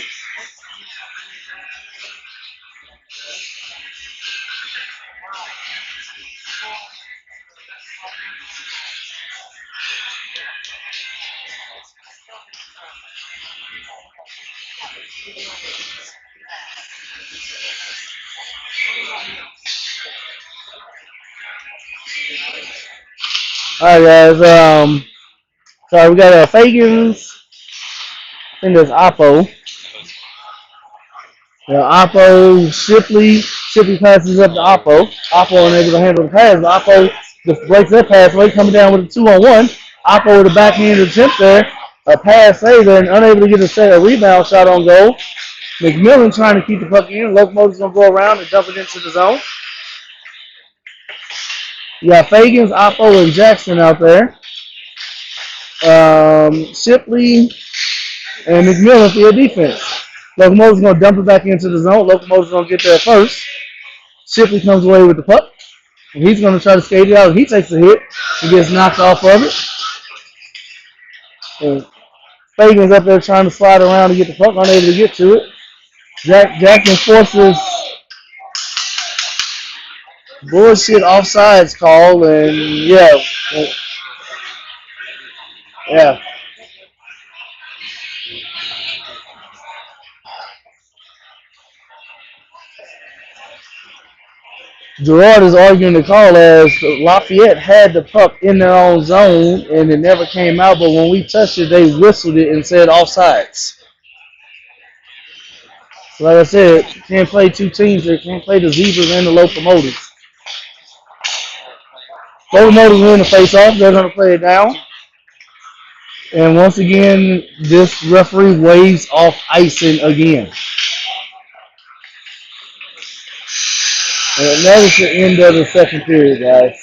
All right, guys. Sorry, we got Fagans. I think there's Oppo. Oppo, Shipley. Shipley passes up to Oppo. Oppo unable to handle the pass. Oppo just breaks that pass away, coming down with a 2-on-1. Oppo with a backhand attempt there. A pass saved and unable to get a rebound shot on goal. McMillan trying to keep the puck in. Locomotive's going to go around and dump it into the zone. You got Fagans, Oppo, and Jackson out there. Shipley and McMillan for your defense. Locomotive's going to dump it back into the zone. Locomotive's going to get there first. Shipley comes away with the puck. And he's going to try to skate it out. He takes a hit. He gets knocked off of it. And Fagan's up there trying to slide around to get the puck, unable to get to it. Jackson forces bullshit offsides call, and yeah. Gerard is arguing the call as Lafayette had the puck in their own zone and it never came out, but when we touched it, they whistled it and said offsides. So like I said, can't play two teams here. Can't play the Zebras and the Locomotives. Locomotives win the face-off. They're going to play it down. And once again, this referee waves off icing again. And that is the end of the second period, guys.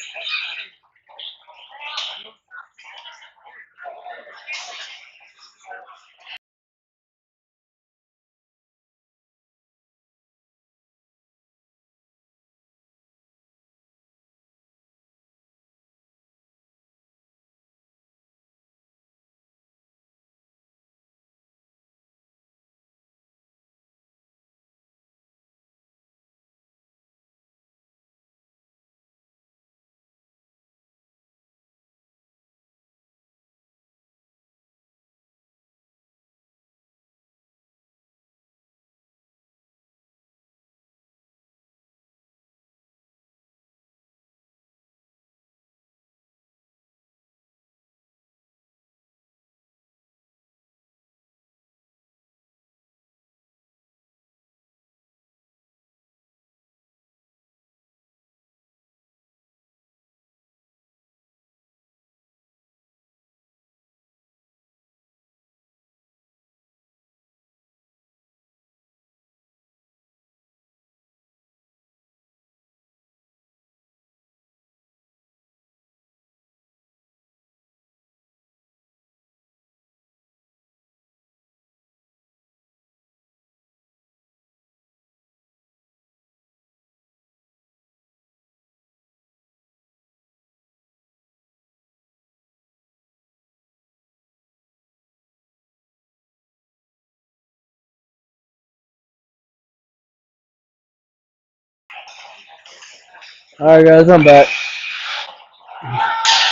All right, guys, I'm back.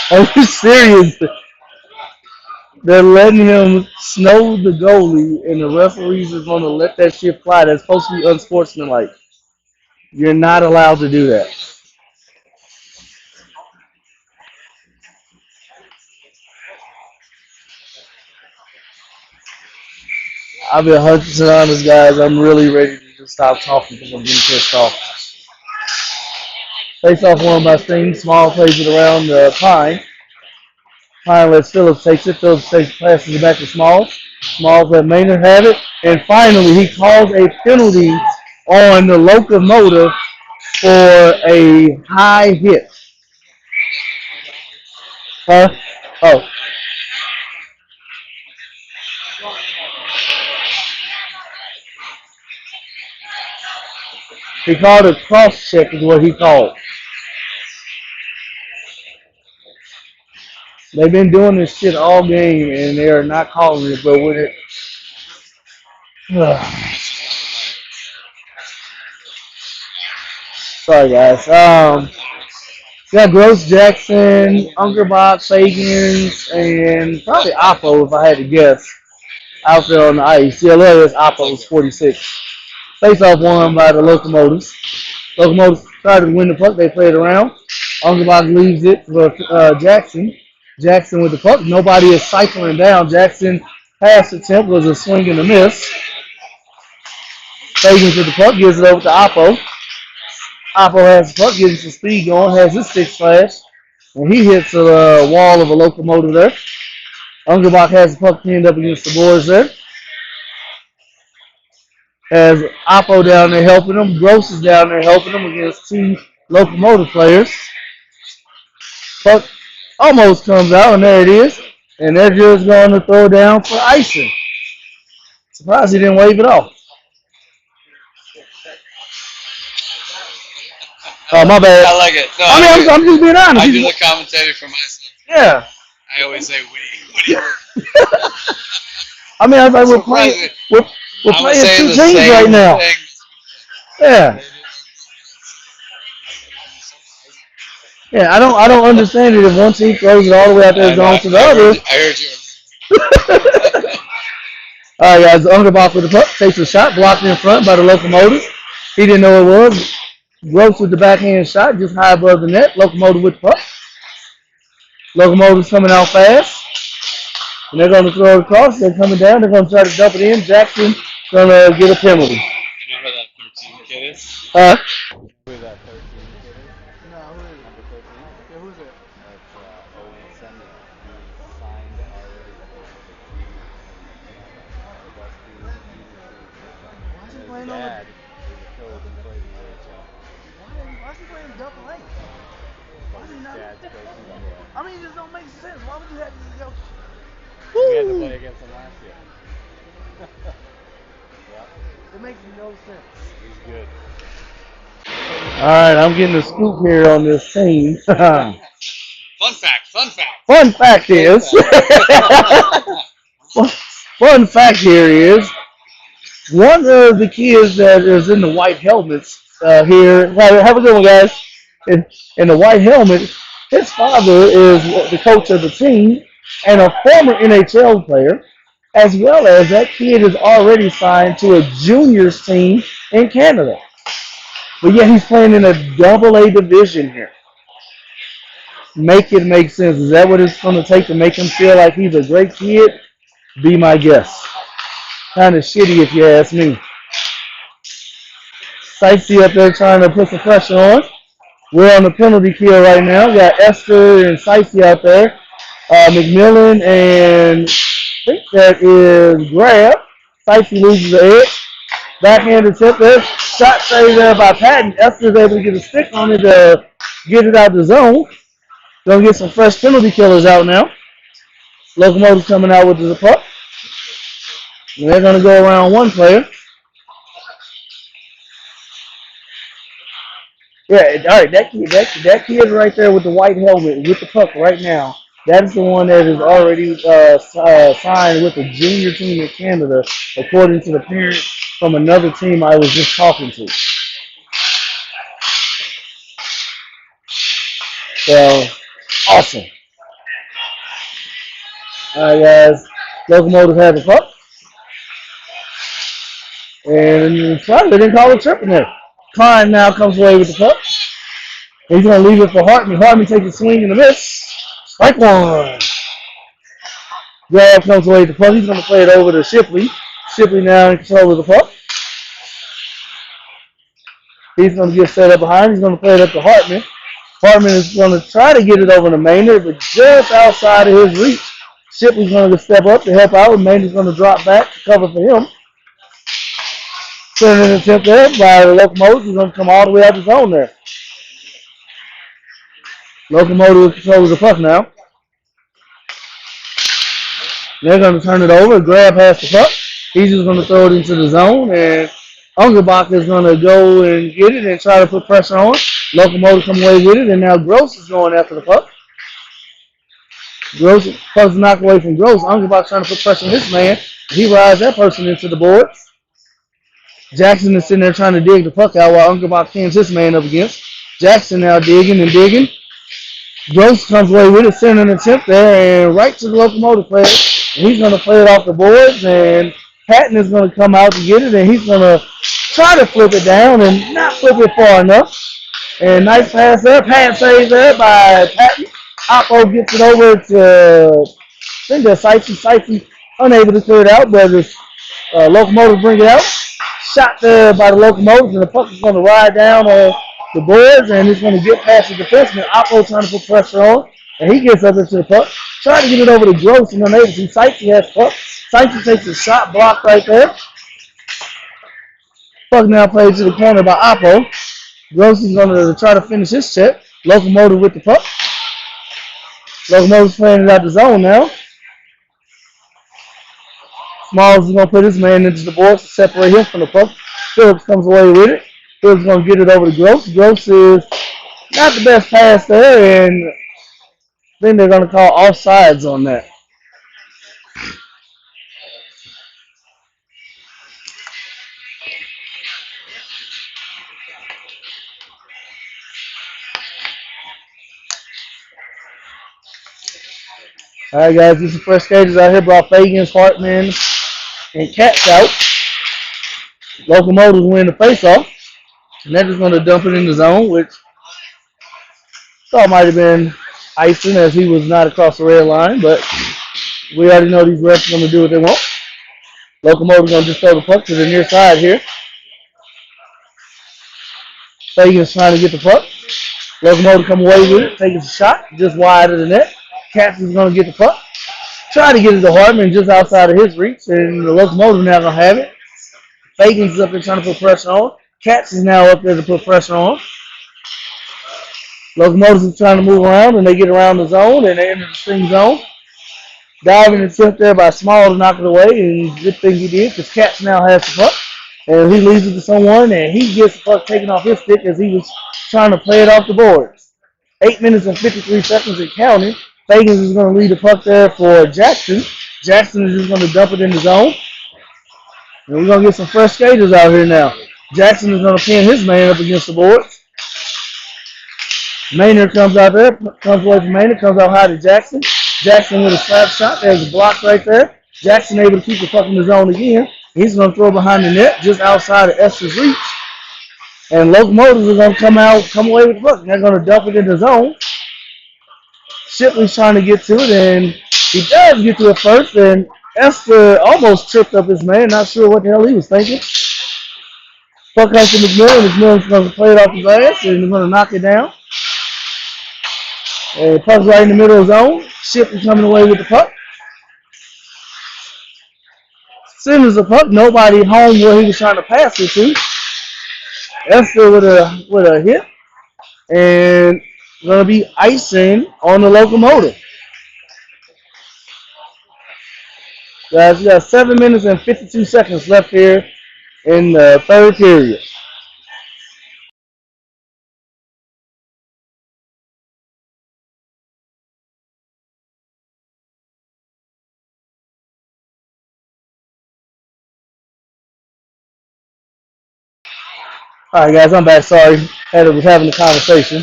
Are you serious? They're letting him snow the goalie, and the referees are going to let that shit fly. That's supposed to be unsportsmanlike. You're not allowed to do that. I'll be 100% honest, guys. I'm really ready to just stop talking because I'm getting pissed off. Face off won by Sting. Small plays it around Pine. Pine lets Phillips takes it. Phillips passes it back to Small. Smalls let Maynard have it. And finally, he calls a penalty on the Locomotive for a high hit. Huh? Oh. He called a cross check is what he called. They've been doing this shit all game, and they are not calling it. But with it, sorry guys. Got Gross, Jackson, Ungerbach, Fagans, and probably Oppo if I had to guess. Out there on the ice. Yeah, look, it's Oppo's 46. Face off won by the Locomotives. Locomotives tried to win the puck. They played around. Ungerbach leaves it for Jackson. Jackson with the puck. Nobody is cycling down. Jackson pass attempt was a swing and a miss. Fagans with the puck gives it over to Oppo. Oppo has the puck, getting some speed going, has his six flash, and he hits a wall of a Locomotive there. Ungerbach has the puck pinned up against the boards there. Has Oppo down there helping him. Gross is down there helping him against two Locomotive players. Puck almost comes out, and there it is. And they're just going to throw down for icing. Surprised he didn't wave it off. Oh, my bad. I like it. No, I'm just being honest. I do the commentary for myself. Yeah. I always say, what do you I mean, I was like, we're playing two teams right now. Yeah. Yeah, I don't understand it if one team throws it all the way out there zone to the other. I heard you. All right, guys, Ungerbach with the puck, takes a shot, blocked in front by the Locomotive. He didn't know it was. Gross with the backhand shot, just high above the net. Locomotive with the puck. Locomotive's coming out fast. And they're going to throw it across. They're coming down. They're going to try to dump it in. Jackson's going to get a penalty. You know who that 13 kid is? Who that 13 kid is? No, who is it? Number 13? Yeah, who's it? That's Owen Sender. He signed already for the G or West Why is he His playing dad over? is a coach and played in the AHL. Why is he playing double A? But his dad's coaching the boy. I mean, it just don't make sense. Why would you have to go? We had to play against him last year. Yep, It makes no sense. he's good. All right, I'm getting a scoop here on this team. Fun fact. Fun fact is, fun fact here is, one of the kids that is in the white helmets here, have a good one, guys. In the white helmet, his father is the coach of the team and a former NHL player, as well as that kid is already signed to a juniors team in Canada. But yet he's playing in a double A division here. Make it make sense. Is that what it's going to take to make him feel like he's a great kid? Be my guest. Kind of shitty if you ask me. Sightsee up there trying to put some pressure on. We're on the penalty kill right now. We got Esther and Sightsee out there. McMillan and I think that is Grab. Sightsee loses the edge. Backhand attempt there. Shot saved there by Patton. Esther's able to get a stick on it to get it out the zone. Gonna get some fresh penalty killers out now. Locomotive's coming out with the puck. And they're gonna go around one player. Yeah, all right, that kid right there with the white helmet with the puck right now. That is the one that is already signed with the junior team in Canada, according to the parent from another team I was just talking to. So, awesome. All right, guys. Locomotive have the puck. And sorry, they didn't call it tripping there. Klein now comes away with the puck. He's going to leave it for Hartman. Hartman takes a swing and a miss. Strike one. Grab comes away with the puck. He's going to play it over to Shipley. Shipley now in control of the puck. He's going to get set up behind. He's going to play it up to Hartman. Hartman is going to try to get it over to Maynard, but just outside of his reach. Shipley's going to step up to help out, and Maynard's going to drop back to cover for him. Turning an attempt there by the Locomotives. He's going to come all the way out the zone there. Locomotive controls the puck now. They're going to turn it over. Grab has the puck. He's just going to throw it into the zone, and Ungerbach is going to go and get it and try to put pressure on. Locomotive come away with it, and now Gross is going after the puck. Gross puck's knocked away from Gross. Ungerbach trying to put pressure on his man. He rides that person into the boards. Jackson is sitting there trying to dig the puck out while Ungerbach pins his man up against. Jackson now digging and digging. Gross comes away with it, sending an attempt there, and right to the Locomotive player. And he's going to play it off the boards, and Patton is going to come out to get it, and he's going to try to flip it down and not flip it far enough. And nice pass there. Patton saves there by Patton. Oppo gets it over to, I think that's Sicey. Sicey unable to clear it out, but it's Locomotive bring it out. Shot there by the Locomotives, and the puck is going to ride down the boards, and it's going to get past the defenseman. Oppo trying to put pressure on, and he gets up into the puck. Trying to get it over to Gross, and unable to. Sicey has puck. Sicey takes a shot block right there. Puck now played to the corner by Oppo. Gross is going to try to finish his check. Locomotive with the puck. Locomotive's playing it out the zone now. Smalls is going to put his man into the boards to separate him from the puck. Phillips comes away with it. Phillips is going to get it over to Gross. Gross is not the best pass there, and I think they're going to call offsides on that. All right, guys, these are fresh skaters out here. Brought Fagans, Hartman, and Katz out. Locomotives win the face-off. And they're just going to dump it in the zone, which thought might have been icing as he was not across the red line, but we already know these refs are going to do what they want. Locomotive's going to just throw the puck to the near side here. Fagan's trying to get the puck. Locomotive come away with it, taking a shot, just wide of the net. Katz is going to get the puck. Try to get it to Hartman just outside of his reach, and the Locomotive now going to have it. Fagan's is up there trying to put pressure on. Katz is now up there to put pressure on. Locomotives is trying to move around, and they get around the zone, and they enter the sting zone. Diving attempt there by Small to knock it away, and good thing he did, because Katz now has the puck. And he leaves it to someone, and he gets the puck taken off his stick as he was trying to play it off the boards. 8 minutes and 53 seconds and counting. Fagans is going to lead the puck there for Jackson. Jackson is just going to dump it in the zone. And we're going to get some fresh skaters out here now. Jackson is going to pin his man up against the boards. Maynard comes out there, comes away from Maynard, comes out high to Jackson. Jackson with a slap shot. There's a block right there. Jackson able to keep the puck in the zone again. He's going to throw behind the net just outside of Esther's reach. And Locomotives are going to come away with the puck. They're going to dump it in the zone. Shipley's trying to get to it, and he does get to it first. And Esther almost tripped up his man. Not sure what the hell he was thinking. Puck comes to McMillan. McMillan's going to play it off his ass, and he's going to knock it down. And the puck's right in the middle of the zone. Shipley coming away with the puck. Sends the puck. Nobody home where he was trying to pass it to. Esther with a hit. And going to be icing on the Locomotive. Guys, we got 7 minutes and 52 seconds left here in the third period. All right, guys, I'm back. Sorry, was having a conversation.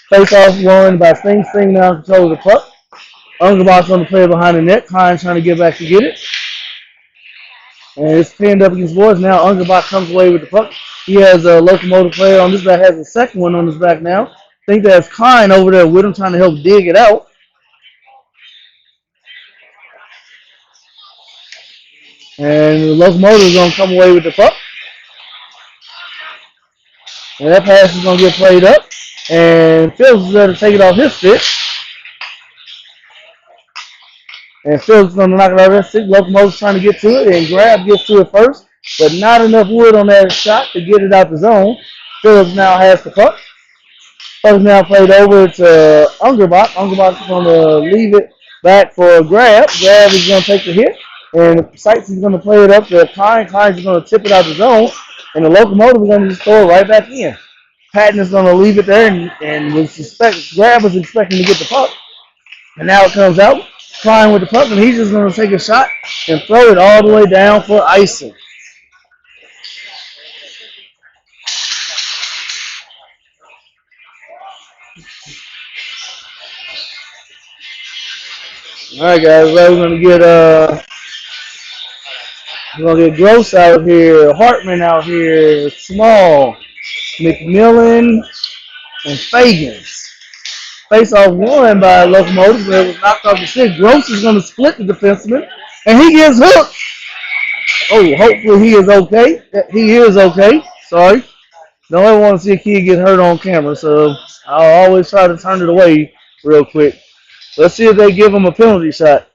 Face-off won by Sting. Sting now in control of the puck. Ungerbach's on the player behind the net. Klein trying to get back to get it. And it's pinned up against boards. Now Ungerbach comes away with the puck. He has a Locomotive player on his back. Has a second one on his back now. I think that's Klein over there with him trying to help dig it out. And the Locomotive is going to come away with the puck. And that pass is going to get played up. And Phillips is there to take it off his stick. And Phillips is going to knock it off his stick. Locomotive's trying to get to it. And Grab gets to it first. But not enough wood on that shot to get it out the zone. Phillips now has the puck. Puck is now played over to Ungerbach. Ungerbach is going to leave it back for Grab. Grab is going to take the hit. And Sykes is going to play it up to Klein. Klein is going to tip it out the zone. And the Locomotive is going to just throw it right back in. Patton is going to leave it there, and Grab was expecting to get the puck. And now it comes out. flying with the puck, and he's just going to take a shot and throw it all the way down for icing. All right, guys, well, we're gonna get Gross out here, Hartman out here, Small, McMillan, and Fagans. Face off one by Locomotives, but it was knocked off the stick. Gross is gonna split the defenseman, and he gets hooked. Oh, hopefully he is okay. He is okay. Sorry. Don't ever want to see a kid get hurt on camera, so I'll always try to turn it away real quick. Let's see if they give him a penalty shot.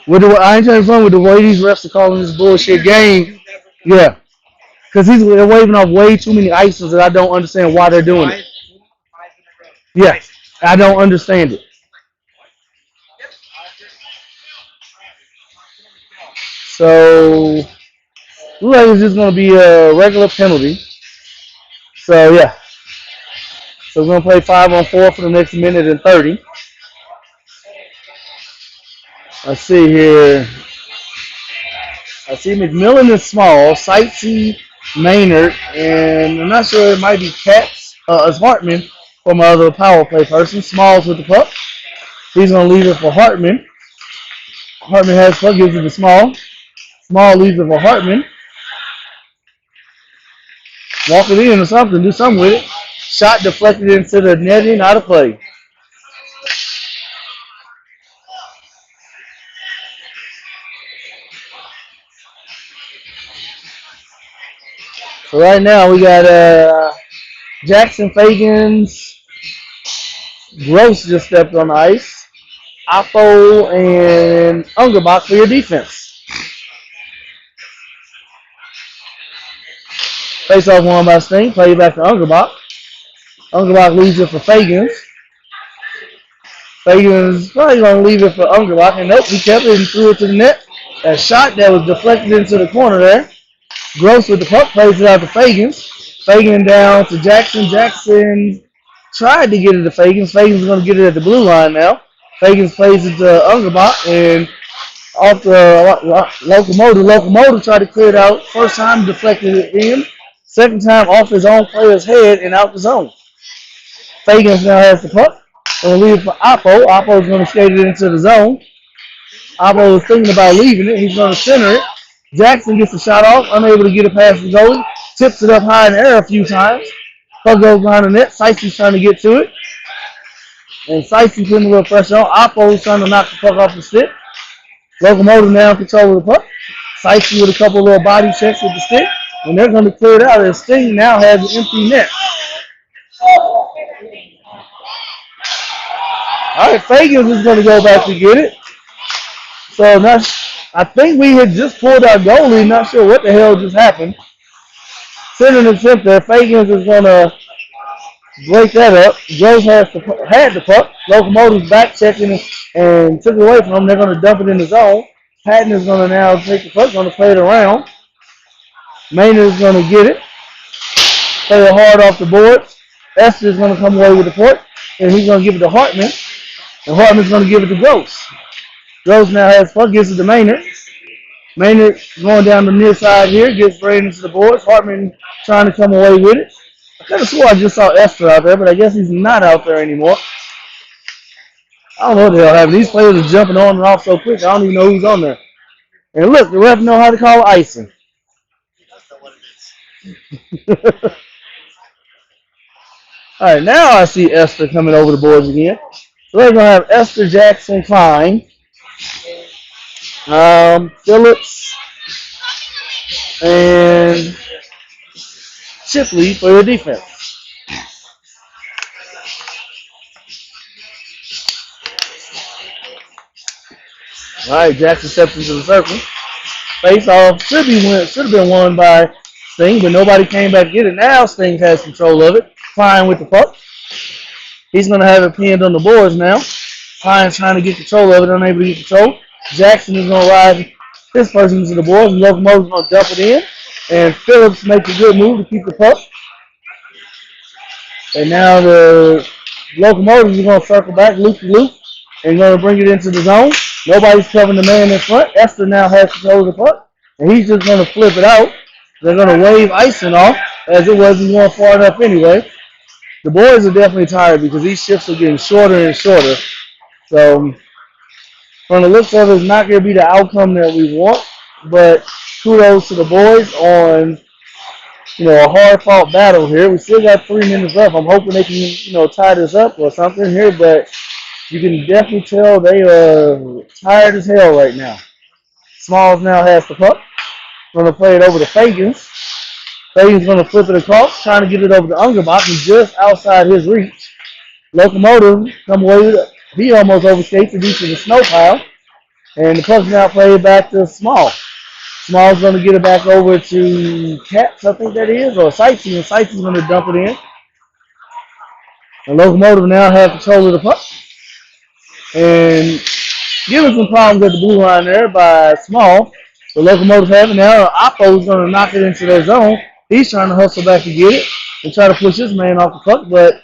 I ain't trying to fun with the way these refs are calling this bullshit game. Yeah, because they're waving off way too many ices that I don't understand why they're doing it. Yeah, I don't understand it. So, looks like it's just going to be a regular penalty. So, yeah. So, we're going to play 5-on-4 for the next minute and 30. Let's see here. I see McMillan is Small, Sightsee, Maynard, and I'm not sure it might be Katz, it's Hartman for my other power play person. Smalls with the puck. He's going to leave it for Hartman. Hartman has puck, gives it to Small. Small leaves it for Hartman. Walk it in or something, do something with it. Shot deflected into the netting, out of play. So right now we got Jackson Fagans. Gross just stepped on the ice. Oppo and Ungerbach for your defense. Face off one by Sting. Play back to Ungerbach. Ungerbach leaves it for Fagans. Fagans probably going to leave it for Ungerbach. And nope, he kept it and threw it to the net. A shot that was deflected into the corner there. Gross with the puck, plays it out to Fagans. Fagan down to Jackson. Jackson tried to get it to Fagans. Fagans is going to get it at the blue line now. Fagans plays it to Ungerbach and off the Locomotive. Locomotive tried to clear it out. First time deflected it in. Second time off his own player's head and out the zone. Fagans now has the puck. Going to leave it for Oppo. Oppo is going to skate it into the zone. Oppo is thinking about leaving it. He's going to center it. Jackson gets the shot off, unable to get it past the goalie. Tips it up high in the air a few times. Puck goes behind the net. Sicey's trying to get to it. And Sicey putting a little pressure on. Oppo's trying to knock the puck off the stick. Locomotive now in control of the puck. Sicey with a couple of little body checks with the stick. And they're going to clear it out. And Sting now has an empty net. All right, Fagans is going to go back to get it. So now, I think we had just pulled our goalie. Not sure what the hell just happened. Sending attempt there. Fagans is going to break that up. Joe's had the puck. Locomotive's back checking and took it away from him. They're going to dump it in the zone. Patton is going to now take the puck, going to play it around. Maynard is going to get it. Play it hard off the boards. Esther is going to come away with the puck, and he's going to give it to Hartman. And Hartman's going to give it to Gross. Gross now has puck, gives it to Maynard. Maynard going down the near side here, gets right into the boards. Hartman trying to come away with it. I could have swore I just saw Esther out there, but I guess he's not out there anymore. I don't know what the hell happened. These players are jumping on and off so quick, I don't even know who's on there. And look, the ref know how to call icing. All right, now I see Esther coming over the boards again. So we're going to have Esther, Jackson, Klein, Phillips, and Shipley for your defense. All right, Jackson steps into the circle. Face off should have been won by Sting, but nobody came back to get it. Now Sting has control of it. Klein with the puck. He's going to have it pinned on the boards now. Klein's trying to get control of it, unable to get control. Jackson is going to ride his person into the boards, and Locomotive's going to dump it in. And Phillips makes a good move to keep the puck. And now the Locomotives are going to circle back loop to loop and going to bring it into the zone. Nobody's covering the man in front. Esther now has control of the puck, and he's just going to flip it out. They're going to wave icing off as it wasn't going far enough anyway. The boys are definitely tired because these shifts are getting shorter and shorter. So from the looks of it, it's not going to be the outcome that we want. But kudos to the boys on a hard fought battle here. We still got 3 minutes left. I'm hoping they can tie this up or something here, but you can definitely tell they are tired as hell right now. Smalls now has the puck. Going to play it over to Fagans. Fagans going to flip it across, trying to get it over to Ungerbach, who's just outside his reach. Locomotive come away with it. He almost overskates it into the snow pile. And the puck's now played back to Small. Small's going to get it back over to Cats, I think that is, or Sightsee, and Sightsee's going to dump it in. The Locomotive now have control of the puck. And giving some problems at the blue line there by Small. The Locomotive have it now. Oppo's going to knock it into their zone. He's trying to hustle back to get it and try to push his man off the puck, but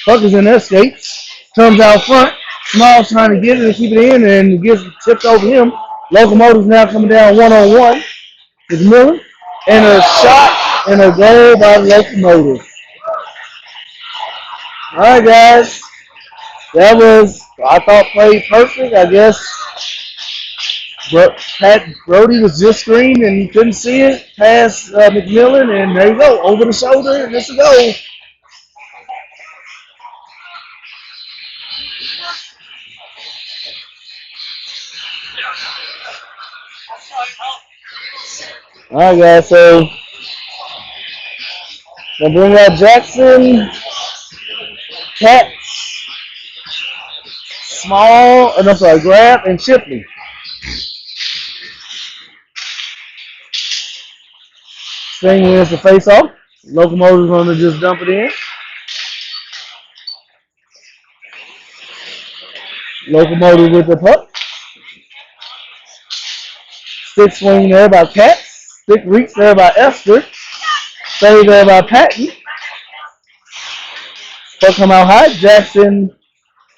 puck is in their skates. Comes out front. Small's trying to get it and keep it in, and gets tipped over him. Locomotive's now coming down one-on-one. It's Miller. And a shot and a goal by the Locomotive. All right, guys. That was, I thought, played perfect. I guess Pat Brody was just screened and he couldn't see it past McMillan, and there you go, over the shoulder, and it's a goal. All right, guys, so gonna bring out Jackson, Cats, Small, and I'm sorry, Grab, and Shipley. Sting wins the face-off. Locomotive's gonna just dump it in. Locomotive with the puck. Stick swing there by Cats. Stick reach there by Esther. Save there by Patton. Puck come out high. Jackson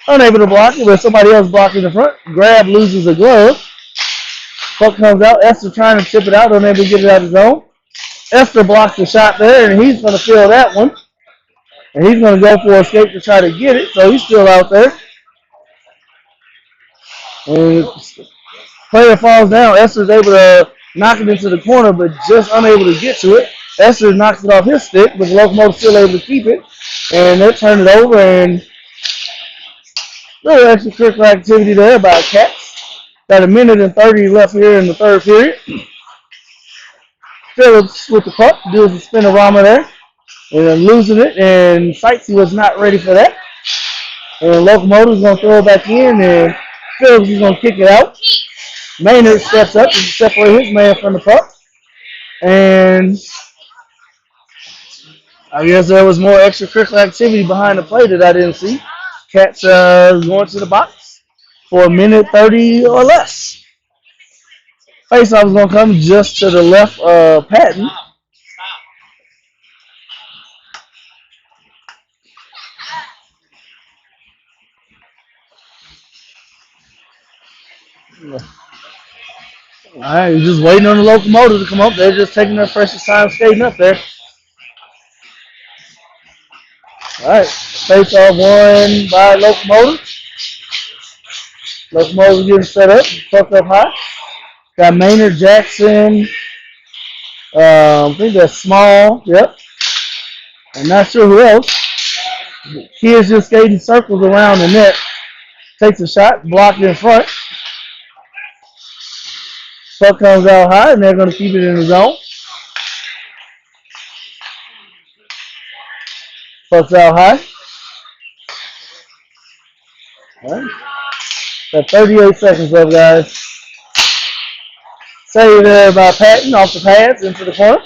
unable to block it, but somebody else blocked in the front. Grab loses a glove. Puck comes out. Esther trying to chip it out, unable to get it out of the zone. Esther blocks the shot there, and he's going to fill that one. And he's going to go for a escape to try to get it, so he's still out there. And player falls down. Esther's able to knock it into the corner, but just unable to get to it. Esther knocks it off his stick, but the Locomotive still able to keep it. And they turn it over, and a little extracurricular activity there by Cats. Got a minute and 30 left here in the third period. Phillips with the puck, does a spinorama there, and then losing it, and Sightsee was not ready for that. And Locomotive's going to throw it back in, and Phillips is going to kick it out. Maynard steps up to separate his man from the puck. And I guess there was more extracurricular activity behind the play that I didn't see. Cats going to the box for a minute 30 or less. Faceoff is going to come just to the left of Patton. All right, you're just waiting on the Locomotive to come up. They're just taking their precious time skating up there. All right, face-off won by Locomotive. Locomotive getting set up, puck up high. Got Maynard, Jackson. I think that's Small. Yep. I'm not sure who else. Kids just skating circles around the net. Takes a shot, blocked in front. Puck comes out high, and they're going to keep it in the zone. Puck's out high. All right. Got 38 seconds left, guys. Save there by Patton off the pads into the corner.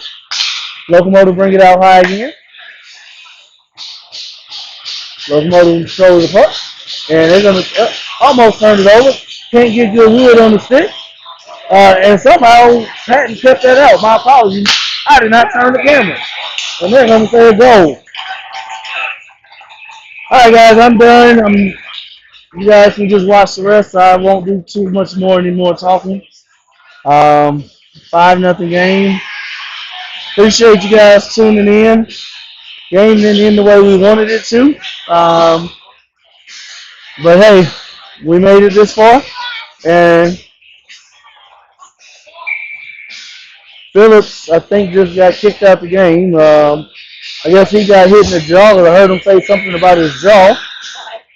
Locomotive bring it out high again. Locomotive control the puck. And they're going to almost turn it over. Can't get good wood on the stick. And somehow Patton kept that out. My apologies. I did not turn the camera. And they're going to say a goal. All right, guys, I'm done. You guys can just watch the rest. I won't do too much more anymore talking. Um, 5-0 game. Appreciate you guys tuning in. Game didn't end the way we wanted it to. Um, but hey, we made it this far. And Phillips, I think, just got kicked out the game. I guess he got hit in the jaw, or I heard him say something about his jaw.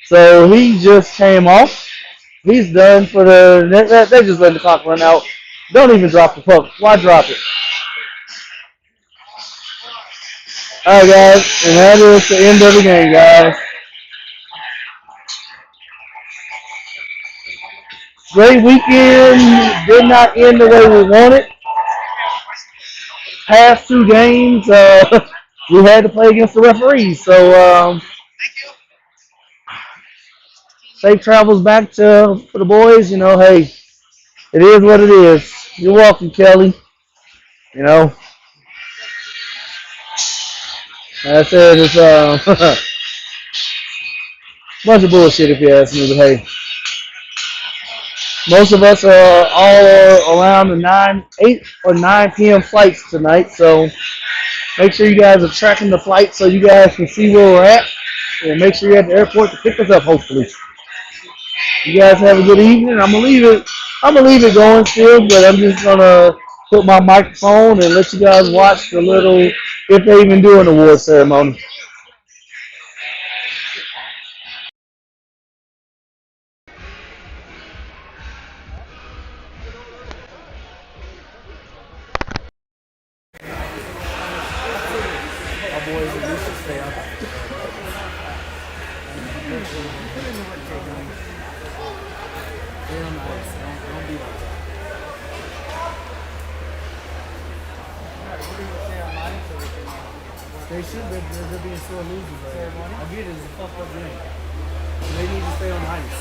So he just came off. He's done for the. They just let the clock run out. Don't even drop the puck. Why drop it? All right, guys, and that is the end of the game, guys. Great weekend. Did not end the way we wanted. Past two games, we had to play against the referees. So safe travels back to for the boys. You know, hey, it is what it is. You're welcome, Kelly. You know, like I said, it's a bunch of bullshit if you ask me. But hey, most of us are all around the 8 or 9 p.m. flights tonight. So make sure you guys are tracking the flight so you guys can see where we're at. And make sure you're at the airport to pick us up, hopefully. You guys have a good evening. I'm gonna leave it. I'm gonna leave it going still, but I'm just gonna put my microphone and let you guys watch the little, if they even do an award ceremony. Our boys at least should stay up. Stay on the ice. Don't be like that. They should, but they're being sore losers right now. I get it, it's a fucked up game. They need to stay on the ice.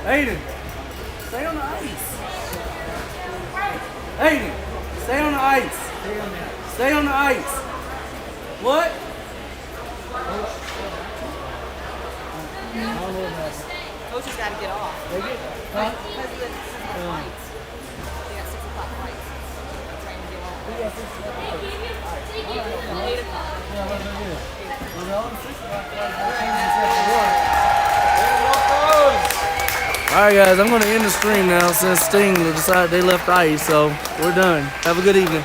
Aiden, stay on the ice. Aiden, stay on the ice. Stay on the ice. What? Coaches got to get off. They get, huh? Because of the flights. They got 6 o'clock flights. They're trying to get off. They got 6 o'clock. 8 o'clock. Yeah, let them get it. Well, the other 6 o'clock flights got changed themselves to 1. Alright guys, I'm going to end the stream now since Sting decided they left ice, so we're done. Have a good evening.